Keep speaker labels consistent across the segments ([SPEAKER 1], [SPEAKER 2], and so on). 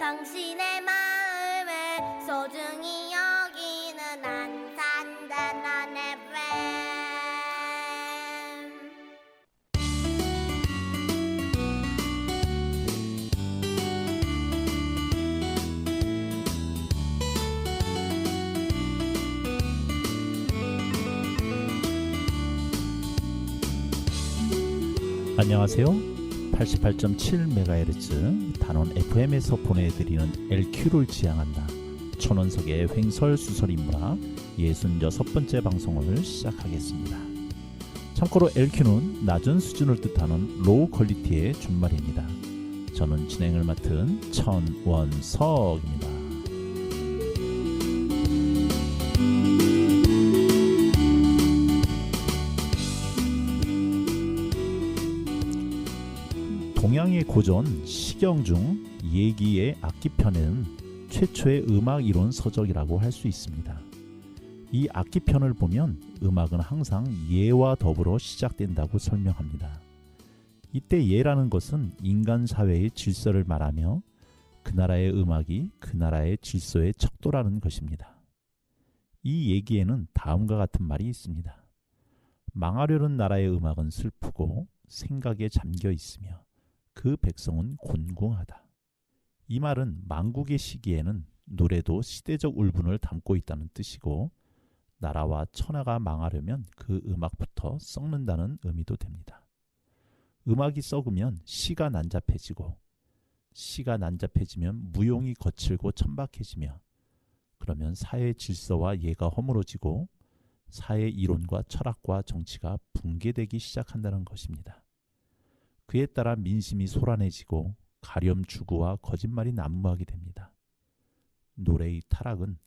[SPEAKER 1] 당신의 마음을 소중히 여기는 안산단한 FM.
[SPEAKER 2] 안녕하세요. 88.7MHz 단원 FM에서 보내드리는 LQ를 지향한다. 천원석의 횡설수설인문학 66번째 방송을 시작하겠습니다. 참고로 LQ는 낮은 수준을 뜻하는 로우 퀄리티의 준말입니다. 저는 진행을 맡은 천원석입니다. 동양의 고전 시경중 예기의 악기편은 최초의 음악 이론 서적이라고 할 수 있습니다. 이 악기편을 보면 음악은 항상 예와 더불어 시작된다고 설명합니다. 이때 예라는 것은 인간 사회의 질서를 말하며 그 나라의 음악이 그 나라의 질서의 척도라는 것입니다. 이 예기에는 다음과 같은 말이 있습니다. 망하려는 나라의 음악은 슬프고 생각에 잠겨 있으며 그 백성은 곤궁하다. 이 말은 망국의 시기에는 노래도 시대적 울분을 담고 있다는 뜻이고 나라와 천하가 망하려면 그 음악부터 썩는다는 의미도 됩니다. 음악이 썩으면 시가 난잡해지고 시가 난잡해지면 무용이 거칠고 천박해지며 그러면 사회 질서와 예가 허물어지고 사회 이론과 철학과 정치가 붕괴되기 시작한다는 것입니다. 그에 따라 민심이 소란해지고 가렴주구와 거짓말이 난무하게 됩니다. 노래의 타락은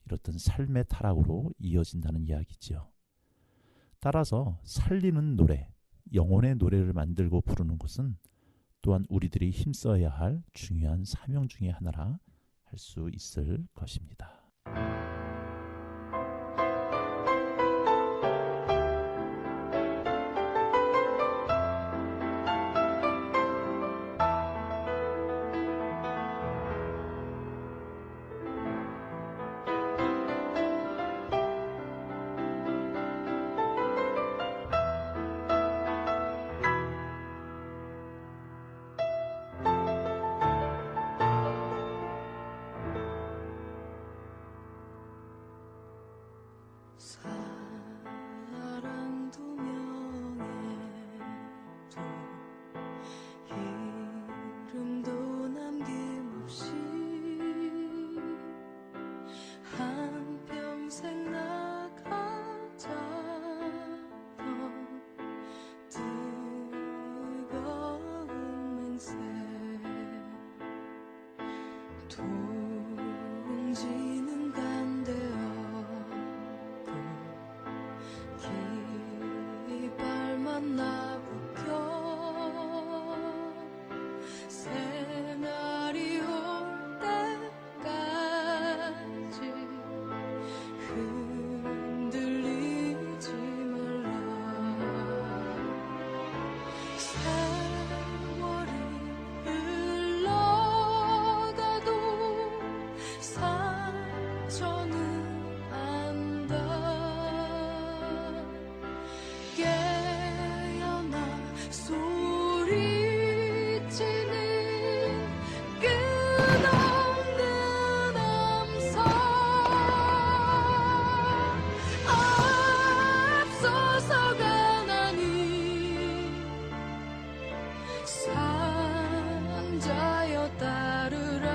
[SPEAKER 2] 이렇던 삶의 타락으로 이어진다는 이야기지요. 따라서 살리는 노래, 영혼의 노래를 만들고 부르는 것은 또한 우리들이 힘써야 할 중요한 사명 중의 하나라 할 수 있을 것입니다.
[SPEAKER 3] 사랑 두 명에도 이름도 남김없이 한평생 나가자던 뜨거운 맹세 둥지는 간대어 깃발만 나부켜 새날이 올 때까지 흔들리지 말라. 세월이 흘러가도 상처는 안다. 깨어나 소리치는 끝없는 암살 앞서서가 나니 산자여 따르라.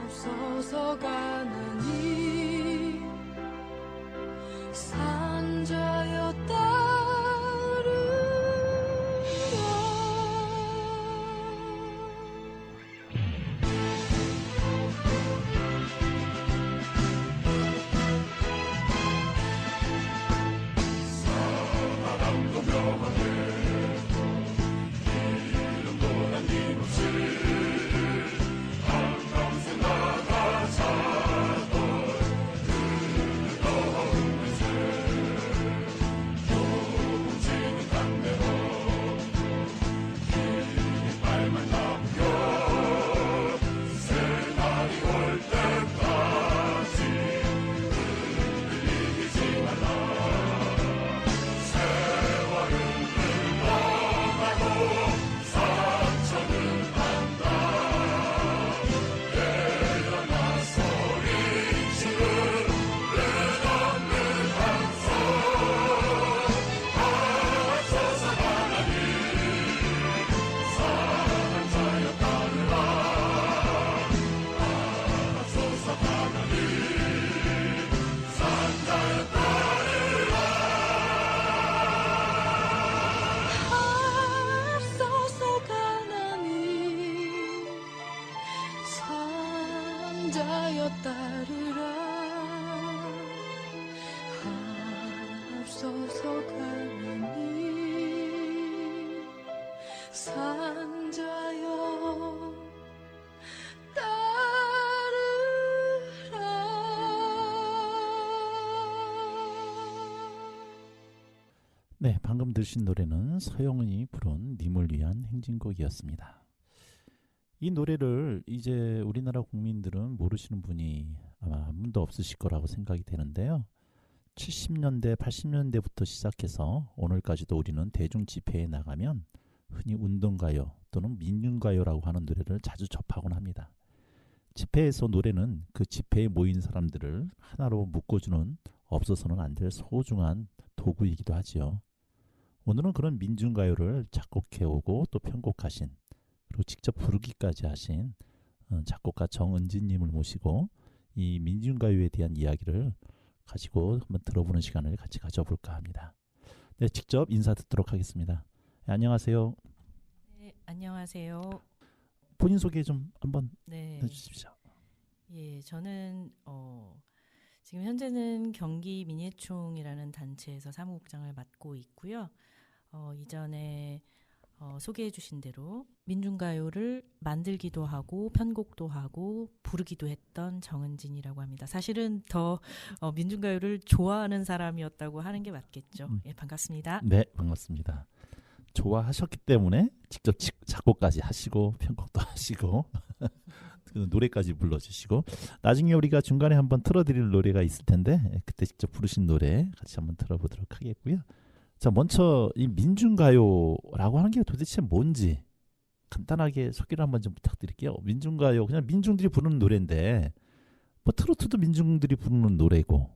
[SPEAKER 3] 앞서서가 나니 산자여 따르라.
[SPEAKER 4] 사랑도 묘하게 이름도 남김없이 한평생 나가자던 뜨거운 맹세 둥지는 간대어
[SPEAKER 3] 산자여
[SPEAKER 2] 네, 방금 들으신 노래는 서영은이 부른 님을 위한 행진곡이었습니다. 이 노래를 이제 우리나라 국민들은 모르시는 분이 아마 한 분도 없으실 거라고 생각이 되는데요. 70년대, 80년대부터 시작해서 오늘까지도 우리는 대중 집회에 나가면 흔히 운동가요 또는 민중가요라고 하는 노래를 자주 접하곤 합니다. 집회에서 노래는 그 집회에 모인 사람들을 하나로 묶어주는 없어서는 안 될 소중한 도구이기도 하지요. 오늘은 그런 민중가요를 작곡해오고 또 편곡하신 그리고 직접 부르기까지 하신 작곡가 정은진님을 모시고 이 민중가요에 대한 이야기를 가지고 한번 들어보는 시간을 같이 가져볼까 합니다. 네, 직접 인사 듣도록 하겠습니다. 네, 안녕하세요.
[SPEAKER 5] 네, 안녕하세요.
[SPEAKER 2] 본인 소개 좀 한번
[SPEAKER 5] 네,
[SPEAKER 2] 해주십시오.
[SPEAKER 5] 예, 저는 지금 현재는 경기 민예총이라는 단체에서 사무국장을 맡고 있고요. 이전에 소개해 주신 대로 민중가요를 만들기도 하고 편곡도 하고 부르기도 했던 정은진이라고 합니다. 사실은 더 민중가요를 좋아하는 사람이었다고 하는 게 맞겠죠. 예, 반갑습니다.
[SPEAKER 2] 네, 반갑습니다. 좋아하셨기 때문에 직접 작곡까지 하시고 편곡도 하시고 노래까지 불러주시고 나중에 우리가 중간에 한번 틀어드릴 노래가 있을 텐데 그때 직접 부르신 노래 같이 한번 들어보도록 하겠고요. 자, 먼저 이 민중가요라고 하는 게 도대체 뭔지 간단하게 소개를 한번 좀 부탁드릴게요. 민중가요 그냥 민중들이 부르는 노래인데 뭐 트로트도 민중들이 부르는 노래고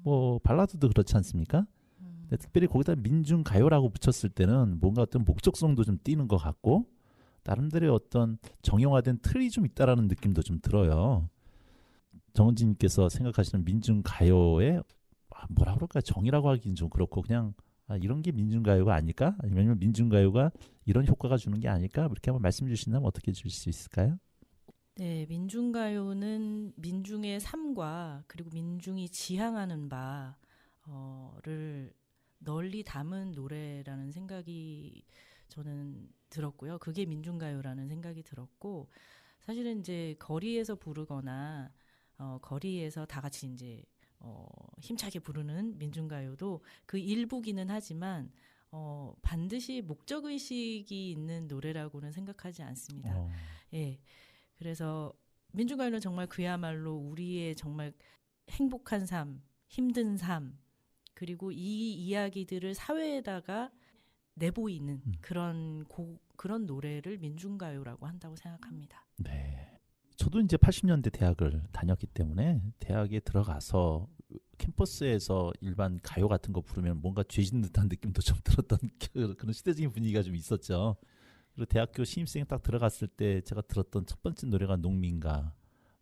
[SPEAKER 2] 뭐 발라드도 그렇지 않습니까? 근데 특별히 거기다 민중가요라고 붙였을 때는 뭔가 어떤 목적성도 좀 띄는 것 같고 나름대로의 어떤 정형화된 틀이 좀 있다라는 느낌도 좀 들어요. 정은진님께서 생각하시는 민중가요의 뭐라 그럴까요? 정이라고 하기는 좀 그렇고 그냥 이런 게 민중가요가 아닐까? 아니면 민중가요가 이런 효과가 주는 게 아닐까? 이렇게 한번 말씀 주신다면 어떻게 주실 수 있을까요?
[SPEAKER 5] 네, 민중가요는 민중의 삶과 그리고 민중이 지향하는 바를 널리 담은 노래라는 생각이 저는 들었고요. 그게 민중가요라는 생각이 들었고 사실은 이제 거리에서 부르거나 거리에서 다 같이 이제 힘차게 부르는 민중가요도 그 일부기는 하지만 반드시 목적의식이 있는 노래라고는 생각하지 않습니다. 예, 그래서 민중가요는 정말 그야말로 우리의 정말 행복한 삶, 힘든 삶 그리고 이 이야기들을 사회에다가 내보이는 그런 노래를 민중가요라고 한다고 생각합니다.
[SPEAKER 2] 네. 저도 이제 80년대 대학을 다녔기 때문에 대학에 들어가서 캠퍼스에서 일반 가요 같은 거 부르면 뭔가 죄진 듯한 느낌도 좀 들었던 그런 시대적인 분위기가 좀 있었죠. 그리고 대학교 신입생 딱 들어갔을 때 제가 들었던 첫 번째 노래가 농민가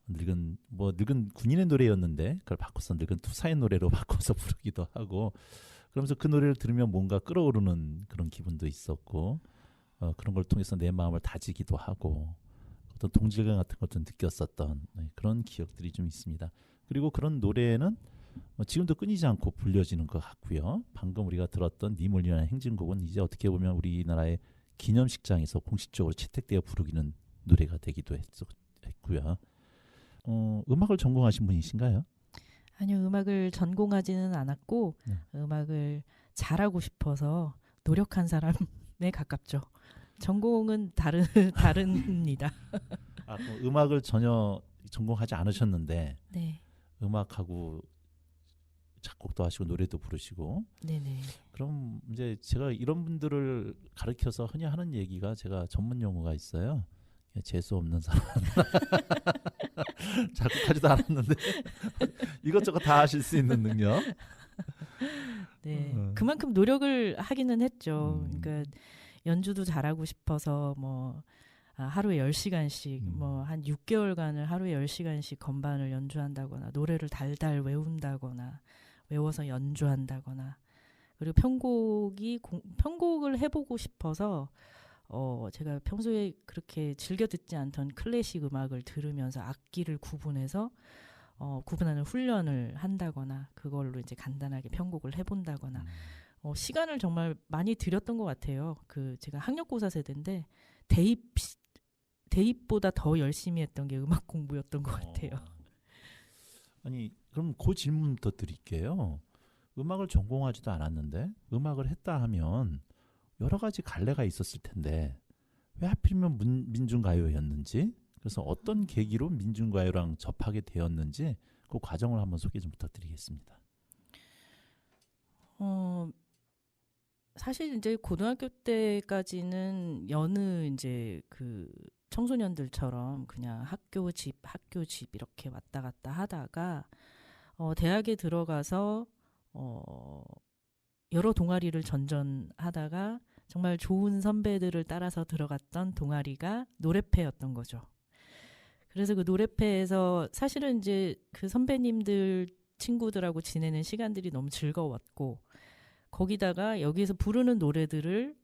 [SPEAKER 2] 늙은 군인의 노래였는데 그걸 바꿔서 늙은 투사의 노래로 바꿔서 부르기도 하고 그러면서 그 노래를 들으면 뭔가 끌어오르는 그런 기분도 있었고 그런 걸 통해서 내 마음을 다지기도 하고 어떤 동질감 같은 것도 느꼈었던 그런 기억들이 좀 있습니다. 그리고 그런 노래는 지금도 끊이지 않고 불려지는 것 같고요. 방금 우리가 들었던 님을 위한 행진곡은 이제 어떻게 보면 우리나라의 기념식장에서 공식적으로 채택되어 부르기는 노래가 되기도 했고요. 음악을 전공하신 분이신가요?
[SPEAKER 5] 아니요, 음악을 전공하지는 않았고 음악을 잘하고 싶어서 노력한 사람에 가깝죠. 전공은 다릅니다.
[SPEAKER 2] 음악을 전혀 전공하지 않으셨는데
[SPEAKER 5] 네.
[SPEAKER 2] 음악하고 작곡도 하시고 노래도 부르시고.
[SPEAKER 5] 네네.
[SPEAKER 2] 그럼 이제 제가 이런 분들을 가르쳐서 흔히 하는 얘기가 제가 전문 용어가 있어요. 재수 없는 사람. 작곡하지도 않았는데 이것저것 다 하실 수 있는 능력.
[SPEAKER 5] 네. 그만큼 노력을 하기는 했죠. 그러니까 연주도 잘하고 싶어서 뭐 하루에 10시간씩 뭐 한 6개월간을 하루에 10시간씩 건반을 연주한다거나 노래를 달달 외운다거나 외워서 연주한다거나 그리고 편곡을 해보고 싶어서 제가 평소에 그렇게 즐겨 듣지 않던 클래식 음악을 들으면서 악기를 구분해서 구분하는 훈련을 한다거나 그걸로 이제 간단하게 편곡을 해본다거나 시간을 정말 많이 들였던 것 같아요. 그 제가 학력고사 세대인데 대입보다 더 열심히 했던 게 음악 공부였던 것 같아요.
[SPEAKER 2] 아니 그럼 그 질문부터 드릴게요. 음악을 전공하지도 않았는데 음악을 했다 하면 여러 가지 갈래가 있었을 텐데 왜 하필이면 민중가요였는지, 그래서 어떤 계기로 민중가요랑 접하게 되었는지 그 과정을 한번 소개 좀 부탁드리겠습니다.
[SPEAKER 5] 사실 이제 고등학교 때까지는 여느 이제 그 청소년들처럼 그냥 학교 집 이렇게 왔다 갔다 하다가 대학에 들어가서 여러 동아리를 전전하다가 정말 좋은 선배들을 따라서 들어갔던 동아리가 노래패였던 거죠. 그래서 그 노래패에서 사실은 이제 그 선배님들 친구들하고 지내는 시간들이 너무 즐거웠고, 거기다가 여기에서 부르는 노래들을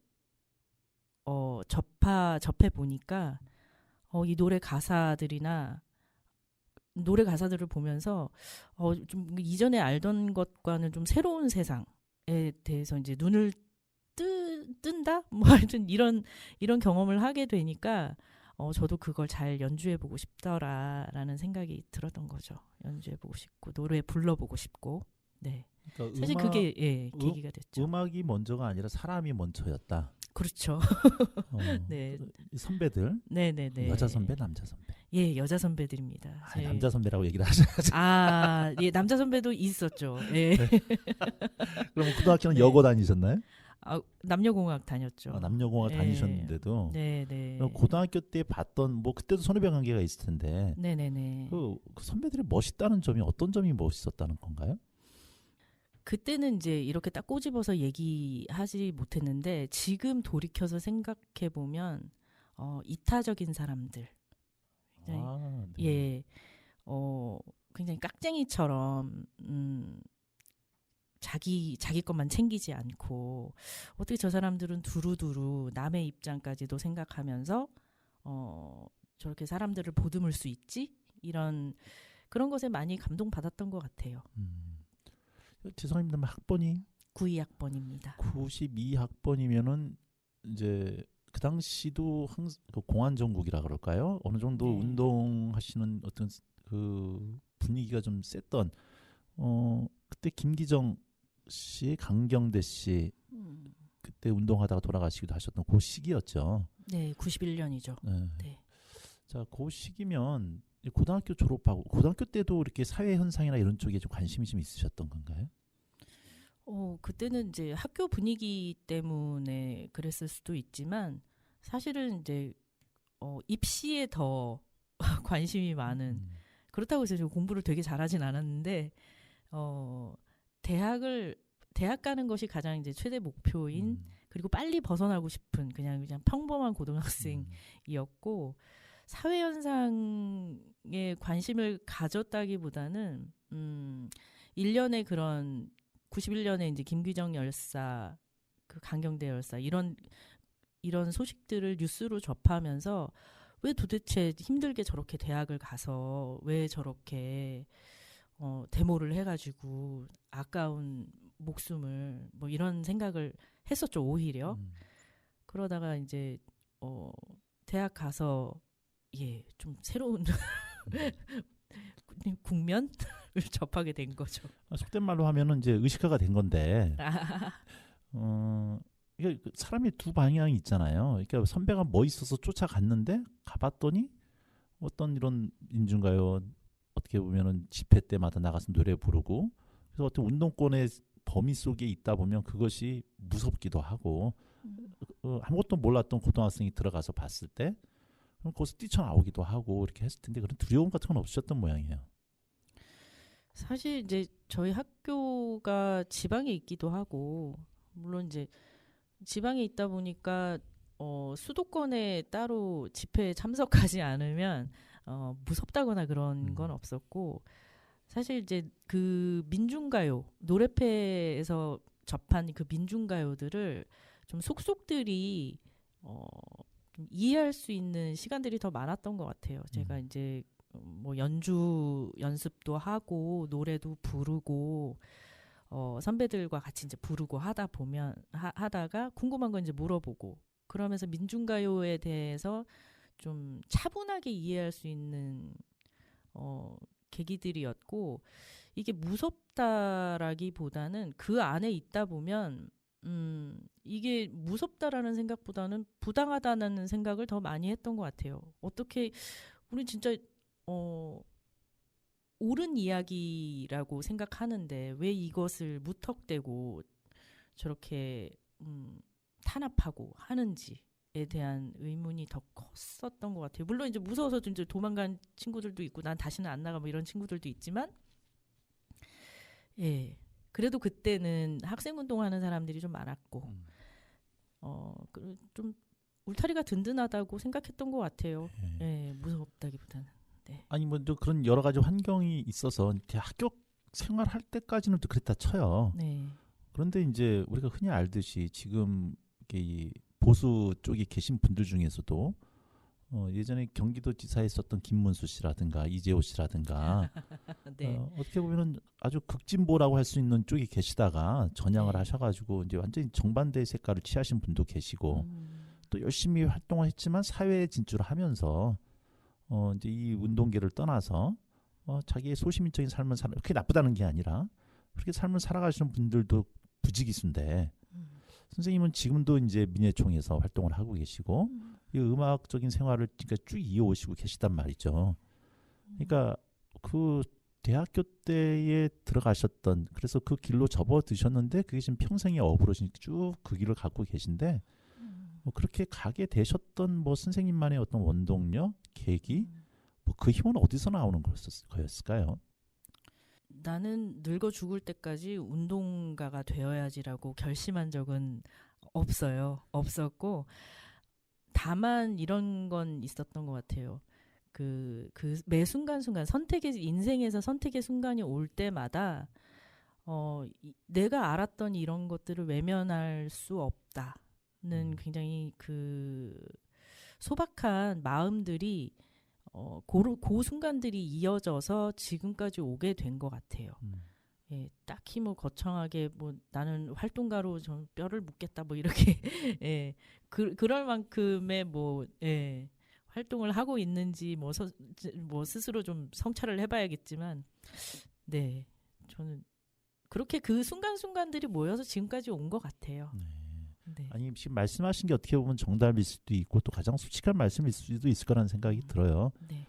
[SPEAKER 5] 접해 보니까 이 노래 가사들을 보면서 좀 이전에 알던 것과는 좀 새로운 세상에 대해서 이제 눈을 뜬다? 뭐 하여튼 이런 경험을 하게 되니까 저도 그걸 잘 연주해보고 싶더라라는 생각이 들었던 거죠. 연주해보고 싶고 노래 불러보고 싶고. 네.
[SPEAKER 2] 그러니까
[SPEAKER 5] 사실 그게 계기가 됐죠.
[SPEAKER 2] 음악이 먼저가 아니라 사람이 먼저였다.
[SPEAKER 5] 그렇죠. 네.
[SPEAKER 2] 선배들,
[SPEAKER 5] 네네네.
[SPEAKER 2] 여자 선배, 남자 선배.
[SPEAKER 5] 예, 여자 선배들입니다.
[SPEAKER 2] 남자 선배라고 얘기를 하셔야지.
[SPEAKER 5] 예, 남자 선배도 있었죠. 예.
[SPEAKER 2] 그럼 고등학교는
[SPEAKER 5] 네.
[SPEAKER 2] 여고 다니셨나요?
[SPEAKER 5] 남녀공학 다녔죠.
[SPEAKER 2] 남녀공학
[SPEAKER 5] 네.
[SPEAKER 2] 다니셨는데도
[SPEAKER 5] 네네.
[SPEAKER 2] 고등학교 때 봤던 뭐 그때도 선후배 관계가 있을 텐데
[SPEAKER 5] 네네네.
[SPEAKER 2] 그 선배들이 멋있다는 점이 어떤 점이 멋있었다는 건가요?
[SPEAKER 5] 그때는 이제 이렇게 딱 꼬집어서 얘기하지 못했는데 지금 돌이켜서 생각해 보면 이타적인 사람들,
[SPEAKER 2] 네.
[SPEAKER 5] 예, 굉장히 깍쟁이처럼 자기 것만 챙기지 않고 어떻게 저 사람들은 두루두루 남의 입장까지도 생각하면서 저렇게 사람들을 보듬을 수 있지? 그런 것에 많이 감동받았던 것 같아요.
[SPEAKER 2] 죄송합니다만 학번이
[SPEAKER 5] 92학번입니다.
[SPEAKER 2] 92학번이면은 이제 그 당시도 공안정국이라 그럴까요? 어느 정도
[SPEAKER 5] 네.
[SPEAKER 2] 운동하시는 어떤 그 분위기가 좀 셌던 그때 김기정 씨, 강경대 씨 그때 운동하다가 돌아가시기도 하셨던 그 시기였죠.
[SPEAKER 5] 네, 91년이죠.
[SPEAKER 2] 네.
[SPEAKER 5] 네.
[SPEAKER 2] 자, 그 시기면 고등학교 졸업하고 고등학교 때도 이렇게 사회 현상이나 이런 쪽에 좀 관심이 좀 있으셨던 건가요?
[SPEAKER 5] 그때는 이제 학교 분위기 때문에 그랬을 수도 있지만 사실은 이제 입시에 더 관심이 많은, 그렇다고 해서 공부를 되게 잘하진 않았는데 대학 가는 것이 가장 이제 최대 목표인, 그리고 빨리 벗어나고 싶은 그냥 평범한 고등학생이었고, 사회 현상에 관심을 가졌다기보다는 1년에 그런 91년에 이제 김기정 열사, 그 강경대 열사 이런 소식들을 뉴스로 접하면서 왜 도대체 힘들게 저렇게 대학을 가서 왜 저렇게 데모를 해가지고 아까운 목숨을 뭐 이런 생각을 했었죠, 오히려. 그러다가 이제 대학 가서 좀 새로운 국면을 접하게 된 거죠.
[SPEAKER 2] 속된 말로 하면은 이제 의식화가 된 건데, 이게 사람이 두 방향이 있잖아요. 그러니까 선배가 뭐 있어서 쫓아갔는데 가봤더니 어떤 이런 민중가요 어떻게 보면은 집회 때마다 나가서 노래 부르고, 그래서 어떤 운동권의 범위 속에 있다 보면 그것이 무섭기도 하고, 아무것도 몰랐던 고등학생이 들어가서 봤을 때 그럼 거기서 뛰쳐나오기도 하고 이렇게 했을 텐데 그런 두려움 같은 건 없으셨던 모양이에요.
[SPEAKER 5] 사실 이제 저희 학교가 지방에 있기도 하고, 물론 이제 지방에 있다 보니까 수도권에 따로 집회에 참석하지 않으면 무섭다거나 그런 건 없었고, 사실 이제 그 민중가요 노래패에서 접한 그 민중가요들을 좀 속속들이 좀 이해할 수 있는 시간들이 더 많았던 것 같아요. 제가 이제 뭐 연습도 하고 노래도 부르고 선배들과 같이 이제 부르고 하다 보면 하다가 궁금한 건 이제 물어보고 그러면서 민중가요에 대해서 좀 차분하게 이해할 수 있는 계기들이었고 이게 무섭다라기보다는 그 안에 있다 보면 이게 무섭다라는 생각보다는 부당하다는 생각을 더 많이 했던 것 같아요. 어떻게 우리 진짜 옳은 이야기라고 생각하는데 왜 이것을 무턱대고 저렇게 탄압하고 하는지에 대한 의문이 더 컸었던 것 같아요. 물론 이제 무서워서 이제 도망간 친구들도 있고 난 다시는 안 나가 뭐 이런 친구들도 있지만 예. 그래도 그때는 학생운동하는 사람들이 좀 많았고 좀 울타리가 든든하다고 생각했던 것 같아요. 예, 무섭다기보다는. 네.
[SPEAKER 2] 아니 뭐 또 그런 여러 가지 환경이 있어서 학교 생활할 때까지는 또 그랬다 쳐요.
[SPEAKER 5] 네.
[SPEAKER 2] 그런데 이제 우리가 흔히 알듯이 지금 이 보수 쪽에 계신 분들 중에서도 예전에 경기도지사에 있었던 김문수 씨라든가 이재호 씨라든가
[SPEAKER 5] 네.
[SPEAKER 2] 어떻게 보면은 아주 극진보라고 할 수 있는 쪽에 계시다가 전향을
[SPEAKER 5] 네.
[SPEAKER 2] 하셔가지고 이제 완전히 정반대의 색깔을 취하신 분도 계시고 또 열심히 활동을 했지만 사회에 진출을 하면서 이제 이 운동계를 떠나서 자기의 소시민적인 삶을 살아 그렇게 나쁘다는 게 아니라 그렇게 삶을 살아가시는 분들도 부지기수인데 선생님은 지금도 이제 민예총에서 활동을 하고 계시고 이 음악적인 생활을 그러니까 쭉 이어오시고 계시단 말이죠. 그러니까 그 대학교 때에 들어가셨던 그래서 그 길로 접어드셨는데 그게 지금 평생의 업으로 쭉 그 길을 갖고 계신데 뭐 그렇게 가게 되셨던 뭐 선생님만의 어떤 원동력, 계기, 뭐 그 힘은 어디서 나오는 거였을까요?
[SPEAKER 5] 나는 늙어 죽을 때까지 운동가가 되어야지라고 결심한 적은 없었고 다만 이런 건 있었던 것 같아요. 그 매 순간순간 인생에서 선택의 순간이 올 때마다 내가 알았던 이런 것들을 외면할 수 없다는 굉장히 그 소박한 마음들이 그 순간들이 이어져서 지금까지 오게 된 것 같아요. 예, 딱히 뭐 거창하게 뭐 나는 활동가로 좀 뼈를 묻겠다 뭐 이렇게 예, 그럴 만큼의 뭐 예, 활동을 하고 있는지 뭐 스스로 좀 성찰을 해봐야겠지만 네, 저는 그렇게 그 순간순간들이 모여서 지금까지 온 것 같아요. 네.
[SPEAKER 2] 아니 지금 말씀하신 게 어떻게 보면 정답일 수도 있고 또 가장 솔직한 말씀일 수도 있을 거라는 생각이 들어요.
[SPEAKER 5] 네.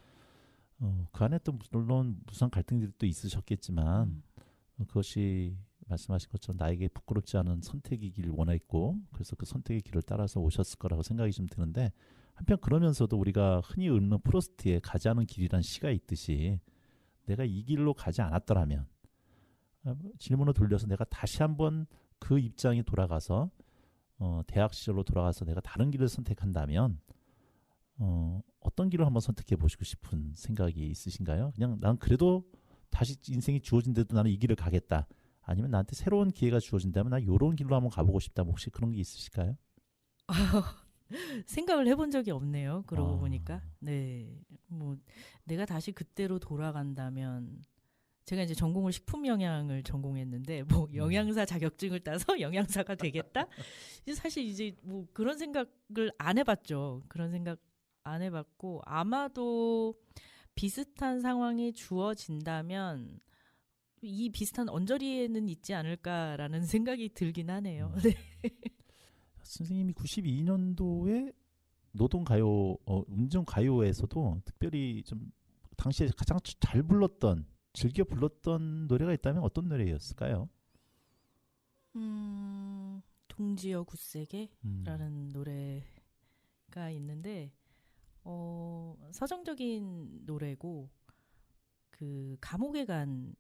[SPEAKER 2] 그 안에 또 물론 무슨 갈등들이 또 있으셨겠지만 그것이 말씀하신 것처럼 나에게 부끄럽지 않은 선택이길 원했고 그래서 그 선택의 길을 따라서 오셨을 거라고 생각이 좀 드는데 한편 그러면서도 우리가 흔히 읽는 프로스트의 가지 않은 길이란 시가 있듯이 내가 이 길로 가지 않았더라면 질문을 돌려서 내가 다시 한번 그 입장에 돌아가서 대학 시절로 돌아가서 내가 다른 길을 선택한다면 어떤 길을 한번 선택해 보시고 싶은 생각이 있으신가요? 그냥 난 그래도 다시 인생이 주어진데도 나는 이 길을 가겠다. 아니면 나한테 새로운 기회가 주어진다면 나 이런 길로 한번 가보고 싶다. 혹시 그런 게 있으실까요?
[SPEAKER 5] 생각을 해본 적이 없네요. 그러고 보니까 네, 뭐 내가 다시 그때로 돌아간다면 제가 이제 전공을 식품 영양을 전공했는데 뭐 영양사 자격증을 따서 영양사가 되겠다? 사실 이제 뭐 그런 생각을 안 해봤죠. 그런 생각 안 해봤고 아마도 비슷한 상황이 주어진다면 이 비슷한 언저리에는 있지 않을까라는 생각이 들긴 하네요. 네.
[SPEAKER 2] 선생님이 92년도에 노동가요, 운전가요에서도 특별히 좀 당시에 가장 잘 불렀던 즐겨 불렀던 노래가 있다면 어떤 노래였을까요?
[SPEAKER 5] 동지여 굳세게라는 노래가 있는데 서정적인 노래고 그 감옥에 간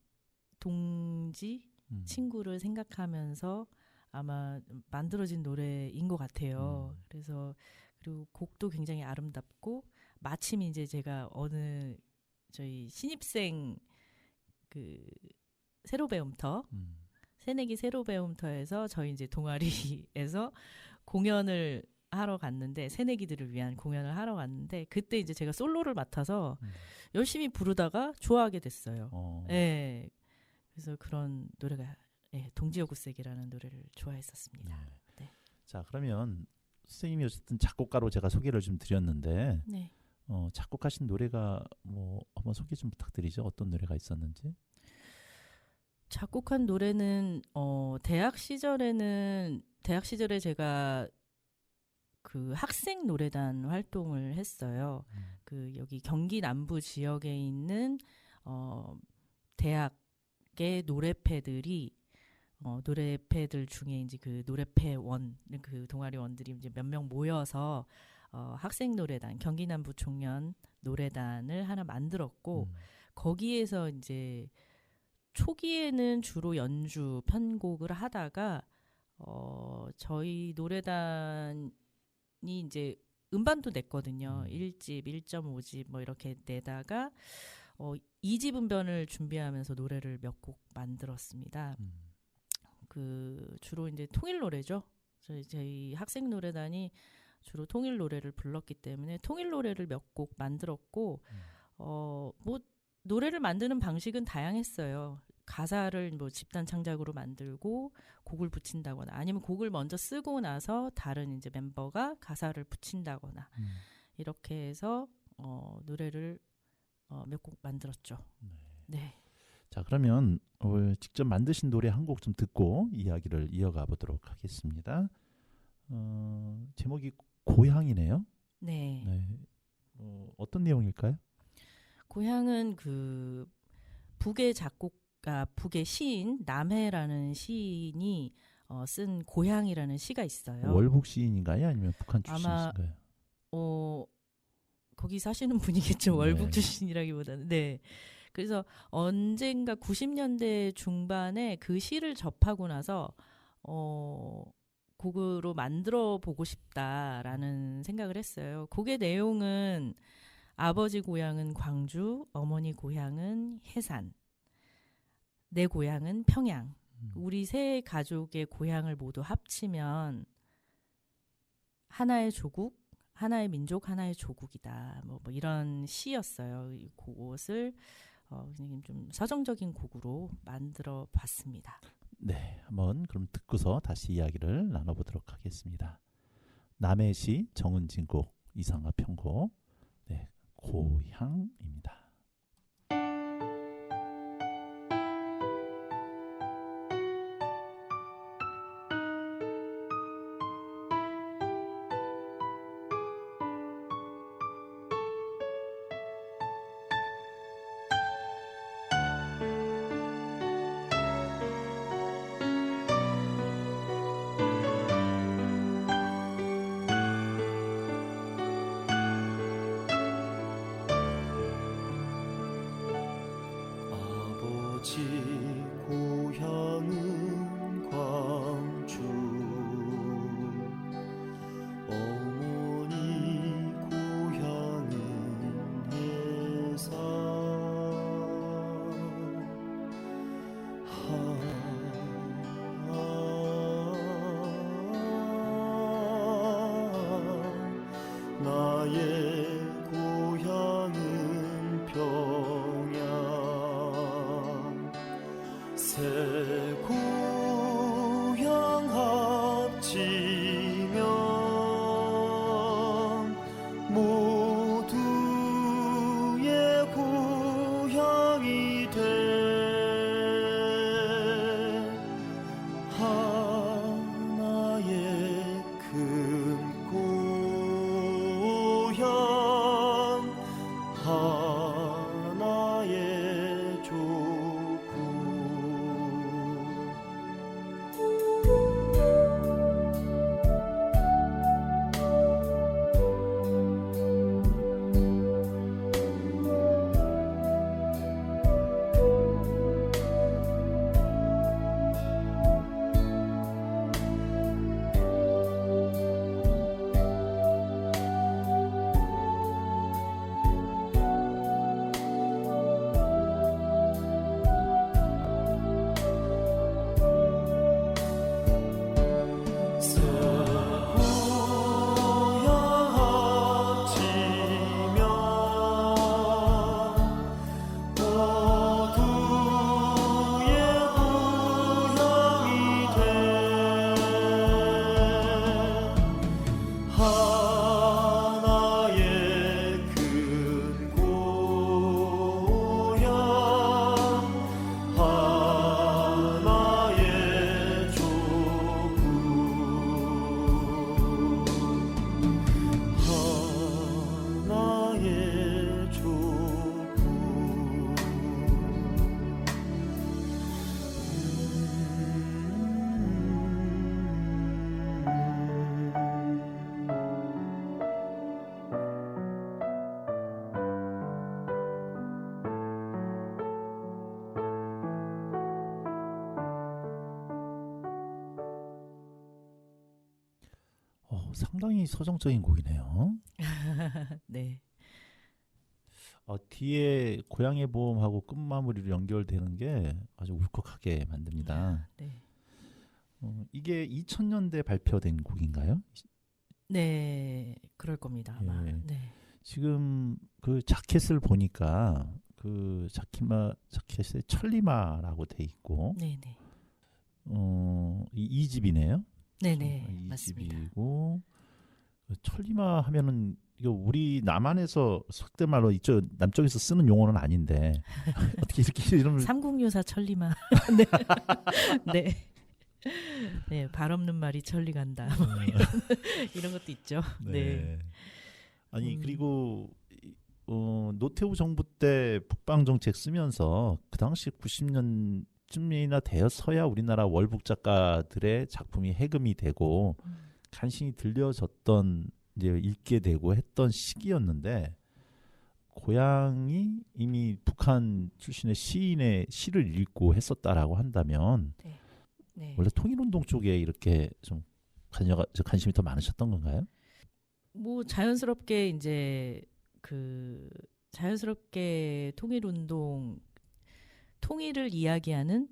[SPEAKER 5] 동지 친구를 생각하면서 아마 만들어진 노래인 것 같아요. 그래서 그리고 곡도 굉장히 아름답고 마침 이제 제가 어느 저희 신입생 그 새로 배움터 새내기 새로 배움터에서 저희 이제 동아리에서 공연을 하러 갔는데 새내기들을 위한 공연을 하러 갔는데 그때 이제 제가 솔로를 맡아서 열심히 부르다가 좋아하게 됐어요. 네. 그래서 그런 노래가 예, 동지여구색이라는 노래를 좋아했었습니다. 네.
[SPEAKER 2] 자, 그러면 선생님이 어쨌든 작곡가로 제가 소개를 좀 드렸는데
[SPEAKER 5] 네.
[SPEAKER 2] 작곡하신 노래가 뭐 한번 소개 좀 부탁드리죠. 어떤 노래가 있었는지.
[SPEAKER 5] 작곡한 노래는 대학 시절에 제가 그 학생 노래단 활동을 했어요. 그 여기 경기 남부 지역에 있는 대학의 노래패들이 노래패들 중에 이제 그 노래패원 그 동아리원들이 이제 몇 명 모여서 학생 노래단 경기 남부 청년 노래단을 하나 만들었고 거기에서 이제 초기에는 주로 연주 편곡을 하다가 저희 노래단이 이제 음반도 냈거든요. 1집, 1.5집 뭐 이렇게 내다가 2집 음반을 준비하면서 노래를 몇 곡 만들었습니다. 그 주로 이제 통일 노래죠. 저희 학생 노래단이 주로 통일 노래를 불렀기 때문에 통일 노래를 몇 곡 만들었고 뭐 노래를 만드는 방식은 다양했어요. 가사를 뭐 집단 창작으로 만들고 곡을 붙인다거나 아니면 곡을 먼저 쓰고 나서 다른 이제 멤버가 가사를 붙인다거나 이렇게 해서 노래를 몇 곡 만들었죠. 네.
[SPEAKER 2] 자, 그러면 직접 만드신 노래 한 곡 좀 듣고 이야기를 이어가 보도록 하겠습니다. 제목이 고향이네요.
[SPEAKER 5] 네.
[SPEAKER 2] 네. 어떤 내용일까요?
[SPEAKER 5] 고향은 그 북의 작곡가, 북의 시인 남해라는 시인이 쓴 고향이라는 시가 있어요.
[SPEAKER 2] 월북 시인인가요? 아니면 북한
[SPEAKER 5] 아마
[SPEAKER 2] 출신이신가요?
[SPEAKER 5] 거기 사시는 분이겠죠.
[SPEAKER 2] 네.
[SPEAKER 5] 월북 출신이라기보다는. 네. 그래서 언젠가 90년대 중반에 그 시를 접하고 나서 곡으로 만들어 보고 싶다라는 생각을 했어요. 곡의 내용은 아버지 고향은 광주, 어머니 고향은 해산, 내 고향은 평양. 우리 세 가족의 고향을 모두 합치면 하나의 조국, 하나의 민족, 하나의 조국이다. 뭐 이런 시였어요. 그것을 좀 서정적인 곡으로 만들어 봤습니다.
[SPEAKER 2] 네, 한번 그럼 듣고서 다시 이야기를 나눠보도록 하겠습니다. 남해시 정은진 곡, 이상화 편곡, 네, 고향입니다.
[SPEAKER 4] 아버지 고향은 광주 어머니 고향은 해산 나의 고향은 평양 새 고향 합치면 모두의 고향이 돼 하나의 큰 고향 하나의 큰 고향 하나의 조국 하나의 조국
[SPEAKER 2] 상당히 서정적인 곡이네요.
[SPEAKER 5] 네.
[SPEAKER 2] 뒤에 고향의 보험하고 끝마무리로 연결되는 게 아주 울컥하게 만듭니다.
[SPEAKER 5] 네.
[SPEAKER 2] 이게 2000년대 발표된 곡인가요?
[SPEAKER 5] 네. 그럴 겁니다. 아마.
[SPEAKER 2] 예.
[SPEAKER 5] 네.
[SPEAKER 2] 지금 그 자켓을 보니까 그 자켓에 천리마라고 돼 있고
[SPEAKER 5] 네, 네.
[SPEAKER 2] 이 집이네요.
[SPEAKER 5] 네, 네. 맞습니다.
[SPEAKER 2] 집이고 천리마 하면은 이거 우리 남한에서 속된 말로 이쪽 남쪽에서 쓰는 용어는 아닌데 어떻게 이렇게 이름을
[SPEAKER 5] 삼국유사 천리마. 네. 네. 네, 발 없는 말이 천리 간다. 뭐 이런 것도 있죠. 네.
[SPEAKER 2] 아니 그리고 노태우 정부 때 북방 정책 쓰면서 그 당시 90년쯤이나 되어서야 우리나라 월북 작가들의 작품이 해금이 되고 간신히 들려졌던 이제 읽게 되고 했던 시기였는데 고향이 이미 북한 출신의 시인의 시를 읽고 했었다라고 한다면
[SPEAKER 5] 네.
[SPEAKER 2] 원래 통일운동 쪽에 이렇게 좀 관심이 더 많으셨던 건가요?
[SPEAKER 5] 뭐 자연스럽게 이제 자연스럽게 통일운동 통일을 이야기하는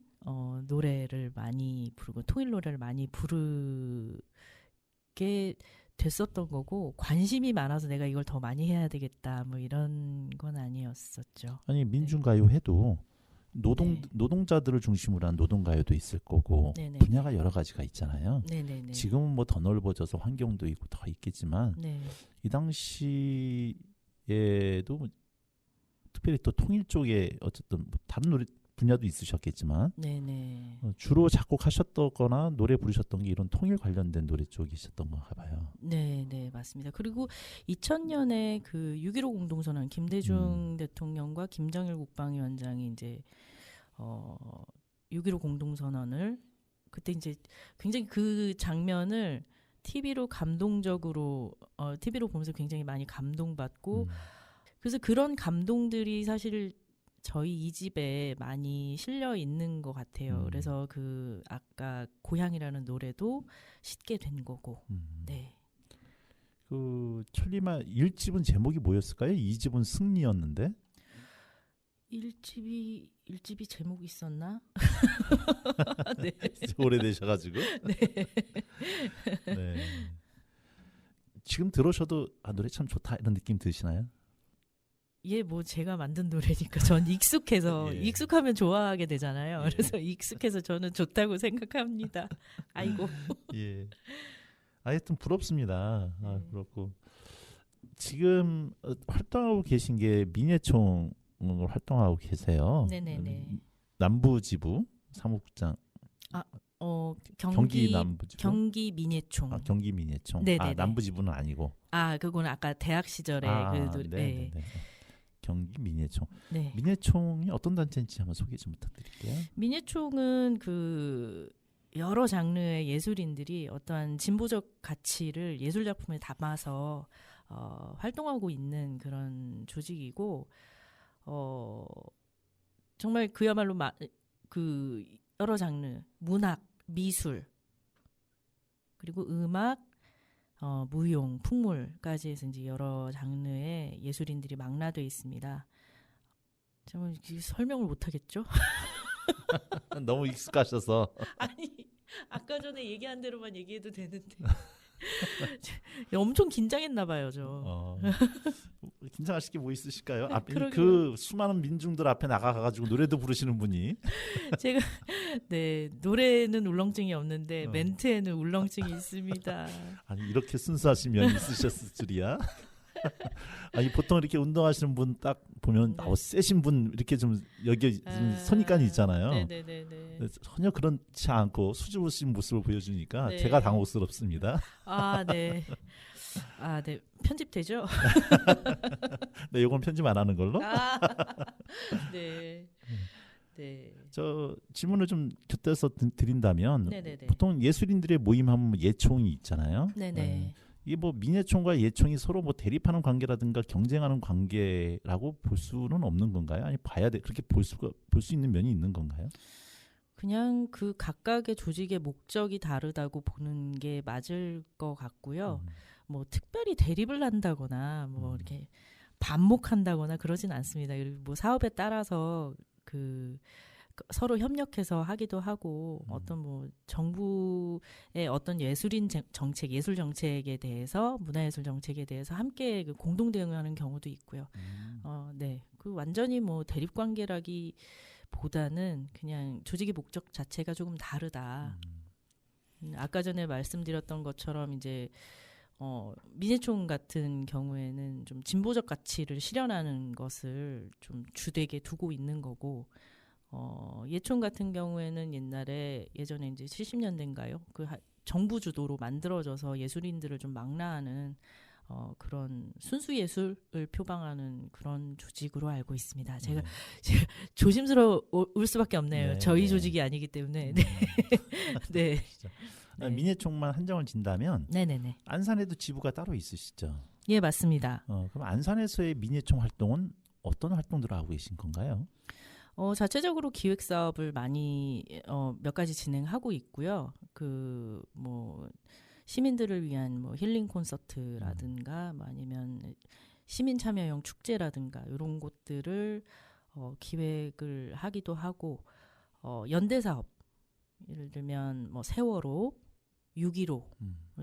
[SPEAKER 5] 노래를 많이 부르고 통일 노래를 많이 부르게 됐었던 거고 관심이 많아서 내가 이걸 더 많이 해야 되겠다 뭐 이런 건 아니었었죠.
[SPEAKER 2] 아니 민중가요 해도
[SPEAKER 5] 네.
[SPEAKER 2] 노동자들을 중심으로 한 노동가요도 있을 거고
[SPEAKER 5] 네네.
[SPEAKER 2] 분야가 여러 가지가 있잖아요.
[SPEAKER 5] 네네네.
[SPEAKER 2] 지금은 뭐 더 넓어져서 환경도 있고 더 있겠지만
[SPEAKER 5] 네.
[SPEAKER 2] 이 당시에도 특별히 또 통일 쪽에 어쨌든 뭐 다른 노래 분야도 있으셨겠지만
[SPEAKER 5] 네네.
[SPEAKER 2] 주로 작곡하셨거나 노래 부르셨던 게 이런 통일 관련된 노래 쪽이셨던 건가 봐요.
[SPEAKER 5] 네, 맞습니다. 그리고 2000년에 그 6.15 공동선언 김대중 대통령과 김정일 국방위원장이 이제 6.15 공동선언을 그때 이제 굉장히 그 장면을 TV로 감동적으로 TV로 보면서 굉장히 많이 감동받고 그래서 그런 감동들이 사실 저희 이 집에 많이 실려 있는 것 같아요. 그래서 그 아까 고향이라는 노래도 싣게 된 거고. 네.
[SPEAKER 2] 그 천리마 1집은 제목이 뭐였을까요? 2집은 승리였는데.
[SPEAKER 5] 1집이 제목이 있었나? 네.
[SPEAKER 2] 오래되셔가지고.
[SPEAKER 5] 네.
[SPEAKER 2] 네. 지금 들으셔도 노래 참 좋다 이런 느낌 드시나요?
[SPEAKER 5] 예, 뭐 제가 만든 노래니까 전 익숙해서
[SPEAKER 2] 예.
[SPEAKER 5] 익숙하면 좋아하게 되잖아요. 그래서 익숙해서 저는 좋다고 생각합니다. 아이고.
[SPEAKER 2] 예. 하여튼 부럽습니다. 부럽고 지금 활동하고 계신 게 민예총을 활동하고 계세요.
[SPEAKER 5] 네네네.
[SPEAKER 2] 남부지부 사무국장. 경기 남부지부.
[SPEAKER 5] 경기 민예총.
[SPEAKER 2] 경기 민예총.
[SPEAKER 5] 네네네.
[SPEAKER 2] 남부지부는 아니고.
[SPEAKER 5] 그거는 아까 대학 시절에
[SPEAKER 2] 네. 경기 민예총.
[SPEAKER 5] 네.
[SPEAKER 2] 민예총이 어떤 단체인지 한번 소개 좀 부탁드릴게요.
[SPEAKER 5] 민예총은 그 여러 장르의 예술인들이 어떠한 진보적 가치를 예술 작품에 담아서 활동하고 있는 그런 조직이고 정말 그야말로 그 여러 장르 문학, 미술 그리고 음악 무용, 풍물까지 해서 이제 여러 장르의 예술인들이 망라되어 있습니다. 정말 설명을 못 하겠죠?
[SPEAKER 2] 너무 익숙하셔서.
[SPEAKER 5] 아니, 아까 전에 얘기한 대로만 얘기해도 되는데. 엄청 긴장했나 봐요, 저.
[SPEAKER 2] 긴장하실 게 뭐 있으실까요? 앞에
[SPEAKER 5] 그러게요.
[SPEAKER 2] 그 수많은 민중들 앞에 나가가지고 노래도 부르시는 분이
[SPEAKER 5] 제가 네 노래는 울렁증이 없는데
[SPEAKER 2] 어.
[SPEAKER 5] 멘트에는 울렁증이 있습니다.
[SPEAKER 2] 아니 이렇게 순수하신 면이 있으셨을 줄이야. 아니 보통 이렇게 운동하시는 분 딱 보면
[SPEAKER 5] 네.
[SPEAKER 2] 세신 분 이렇게 좀 여기 좀 선입관이 있잖아요.
[SPEAKER 5] 네네네네.
[SPEAKER 2] 전혀 그렇지 않고 수줍으신 모습을 보여주니까
[SPEAKER 5] 네.
[SPEAKER 2] 제가 당혹스럽습니다.
[SPEAKER 5] 아 네. 아 네. 편집되죠?
[SPEAKER 2] 네, 이건 편집 안 하는 걸로.
[SPEAKER 5] 아, 네. 네.
[SPEAKER 2] 저 질문을 좀 곁들여서 드린다면
[SPEAKER 5] 네네네.
[SPEAKER 2] 보통 예술인들의 모임하면 예총이 있잖아요.
[SPEAKER 5] 네네.
[SPEAKER 2] 이게 뭐 민예총과 예총이 서로 뭐 대립하는 관계라든가 경쟁하는 관계라고 볼 수는 없는 건가요? 아니 봐야 돼 그렇게 볼 수 있는 면이 있는 건가요?
[SPEAKER 5] 그냥 그 각각의 조직의 목적이 다르다고 보는 게 맞을 것 같고요. 뭐 특별히 대립을 한다거나 뭐 이렇게 반목한다거나 그러진 않습니다. 그리고 뭐 사업에 따라서 그 서로 협력해서 하기도 하고 어떤 뭐 정부의 어떤 예술인 정책, 예술 정책에 대해서 문화예술 정책에 대해서 함께 그 공동 대응하는 경우도 있고요. 네, 그 완전히 뭐 대립 관계라기보다는 그냥 조직의 목적 자체가 조금 다르다. 아까 전에 말씀드렸던 것처럼 이제 민예총 같은 경우에는 좀 진보적 가치를 실현하는 것을 좀 주되게 두고 있는 거고, 예총 같은 경우에는 예전에 이제 70년대인가요? 그 정부 주도로 만들어져서 예술인들을 좀 망라하는 그런 순수 예술을 표방하는 그런 조직으로 알고 있습니다. 제가 조심스러울 수밖에 없네요.
[SPEAKER 2] 네,
[SPEAKER 5] 저희
[SPEAKER 2] 네.
[SPEAKER 5] 조직이 아니기 때문에. 네. 네. 네.
[SPEAKER 2] 민예총만 한정을 진다면
[SPEAKER 5] 네네네.
[SPEAKER 2] 안산에도 지부가 따로 있으시죠?
[SPEAKER 5] 예, 맞습니다.
[SPEAKER 2] 그럼 안산에서의 민예총 활동은 어떤 활동들을 하고 계신 건가요?
[SPEAKER 5] 자체적으로 기획 사업을 많이 몇 가지 진행하고 있고요. 그 뭐 시민들을 위한 뭐 힐링 콘서트라든가 뭐 아니면 시민 참여형 축제라든가 이런 것들을 기획을 하기도 하고 연대 사업 예를 들면 뭐 세월호, 6.15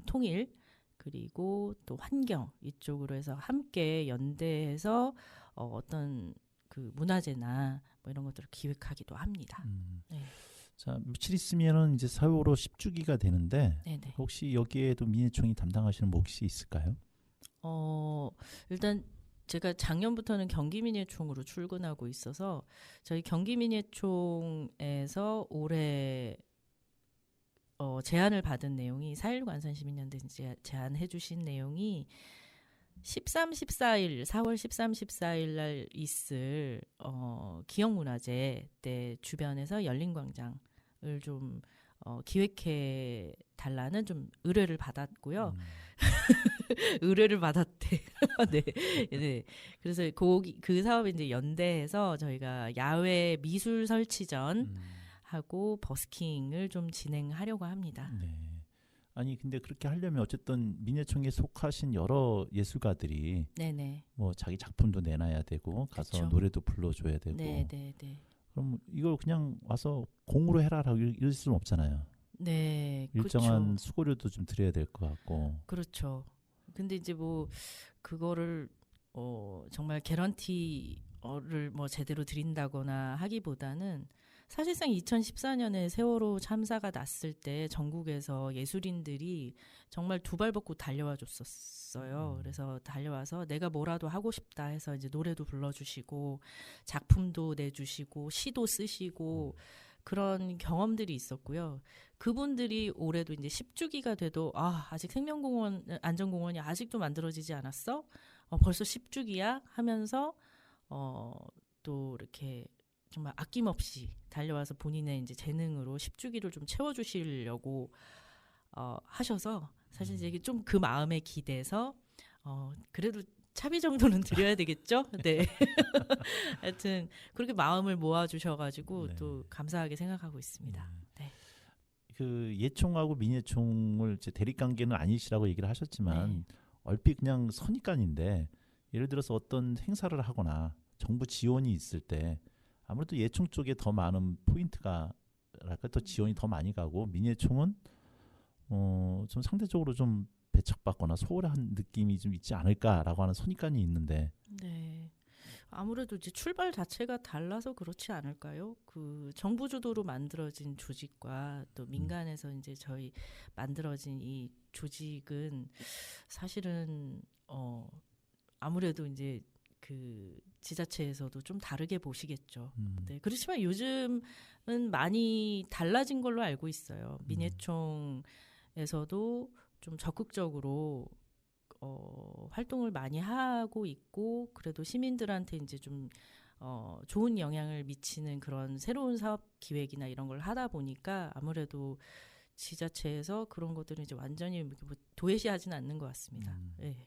[SPEAKER 5] 통일 그리고 또 환경 이쪽으로 해서 함께 연대해서 어떤 그 문화재나 뭐 이런 것들을 기획하기도 합니다. 네.
[SPEAKER 2] 자, 며칠 있으면은 이제 세월호 10주기가 되는데
[SPEAKER 5] 네네.
[SPEAKER 2] 혹시 여기에도 민예총이 담당하시는 뭐 혹시 있을까요?
[SPEAKER 5] 일단 제가 작년부터는 경기민예총으로 출근하고 있어서 저희 경기민예총에서 올해 제안을 받은 내용이 4.19 안산시민연대 제안해 주신 내용이 13, 14일 4월 13, 14일 날 있을 기억문화재 때 주변에서 열린광장을 좀 기획해 달라는 좀 의뢰를 받았고요. 의뢰를 받았대. 네. 네. 그래서 그 사업에 이제 연대해서 저희가 야외 미술 설치전 하고 버스킹을 좀 진행하려고 합니다.
[SPEAKER 2] 네. 아니 근데 그렇게 하려면 어쨌든 민예총에 속하신 여러 예술가들이
[SPEAKER 5] 네네.
[SPEAKER 2] 뭐 자기 작품도 내놔야 되고 가서
[SPEAKER 5] 그쵸.
[SPEAKER 2] 노래도 불러줘야 되고
[SPEAKER 5] 네네네.
[SPEAKER 2] 그럼 이걸 그냥 와서 공으로 해라라고 이럴 수는 없잖아요.
[SPEAKER 5] 네.
[SPEAKER 2] 일정한
[SPEAKER 5] 그쵸.
[SPEAKER 2] 수고료도 좀 드려야 될 것 같고.
[SPEAKER 5] 그렇죠. 근데 이제 뭐 그거를 정말 개런티를 뭐 제대로 드린다거나 하기보다는 사실상 2014년에 세월호 참사가 났을 때 전국에서 예술인들이 정말 두 발 벗고 달려와 줬었어요. 그래서 달려와서 내가 뭐라도 하고 싶다 해서 이제 노래도 불러주시고 작품도 내주시고 시도 쓰시고 그런 경험들이 있었고요. 그분들이 올해도 이제 10주기가 돼도 아직 생명공원 안전공원이 아직도 만들어지지 않았어? 벌써 10주기야 하면서 또 이렇게 정말 아낌없이 달려와서 본인의 이제 재능으로 10주기를 좀 채워주시려고 하셔서 사실 이제 좀 그 마음에 기대서 그래도 차비 정도는 드려야 되겠죠? 네. 하여튼 그렇게 마음을 모아주셔가지고
[SPEAKER 2] 네.
[SPEAKER 5] 또 감사하게 생각하고 있습니다. 네.
[SPEAKER 2] 그 예총하고 민예총을 이제 대립관계는 아니시라고 얘기를 하셨지만
[SPEAKER 5] 네.
[SPEAKER 2] 얼핏 그냥 선입관인데 예를 들어서 어떤 행사를 하거나 정부 지원이 있을 때 아무래도 예총 쪽에 더 많은 포인트가 더 지원이 더 많이 가고 민예총은 좀 상대적으로 좀 배척받거나 소홀한 느낌이 좀 있지 않을까라고 하는 선입관이 있는데
[SPEAKER 5] 네. 아무래도 이제 출발 자체가 달라서 그렇지 않을까요? 그 정부 주도로 만들어진 조직과 또 민간에서 이제 저희 만들어진 이 조직은 사실은 아무래도 이제 그 지자체에서도 좀 다르게 보시겠죠. 네. 그렇지만 요즘은 많이 달라진 걸로 알고 있어요. 민예총에서도 좀 적극적으로 활동을 많이 하고 있고 그래도 시민들한테 이제 좀 좋은 영향을 미치는 그런 새로운 사업 기획이나 이런 걸 하다 보니까 아무래도 지자체에서 그런 것들을 이제 완전히 뭐 도외시하지는 않는 것 같습니다. 네.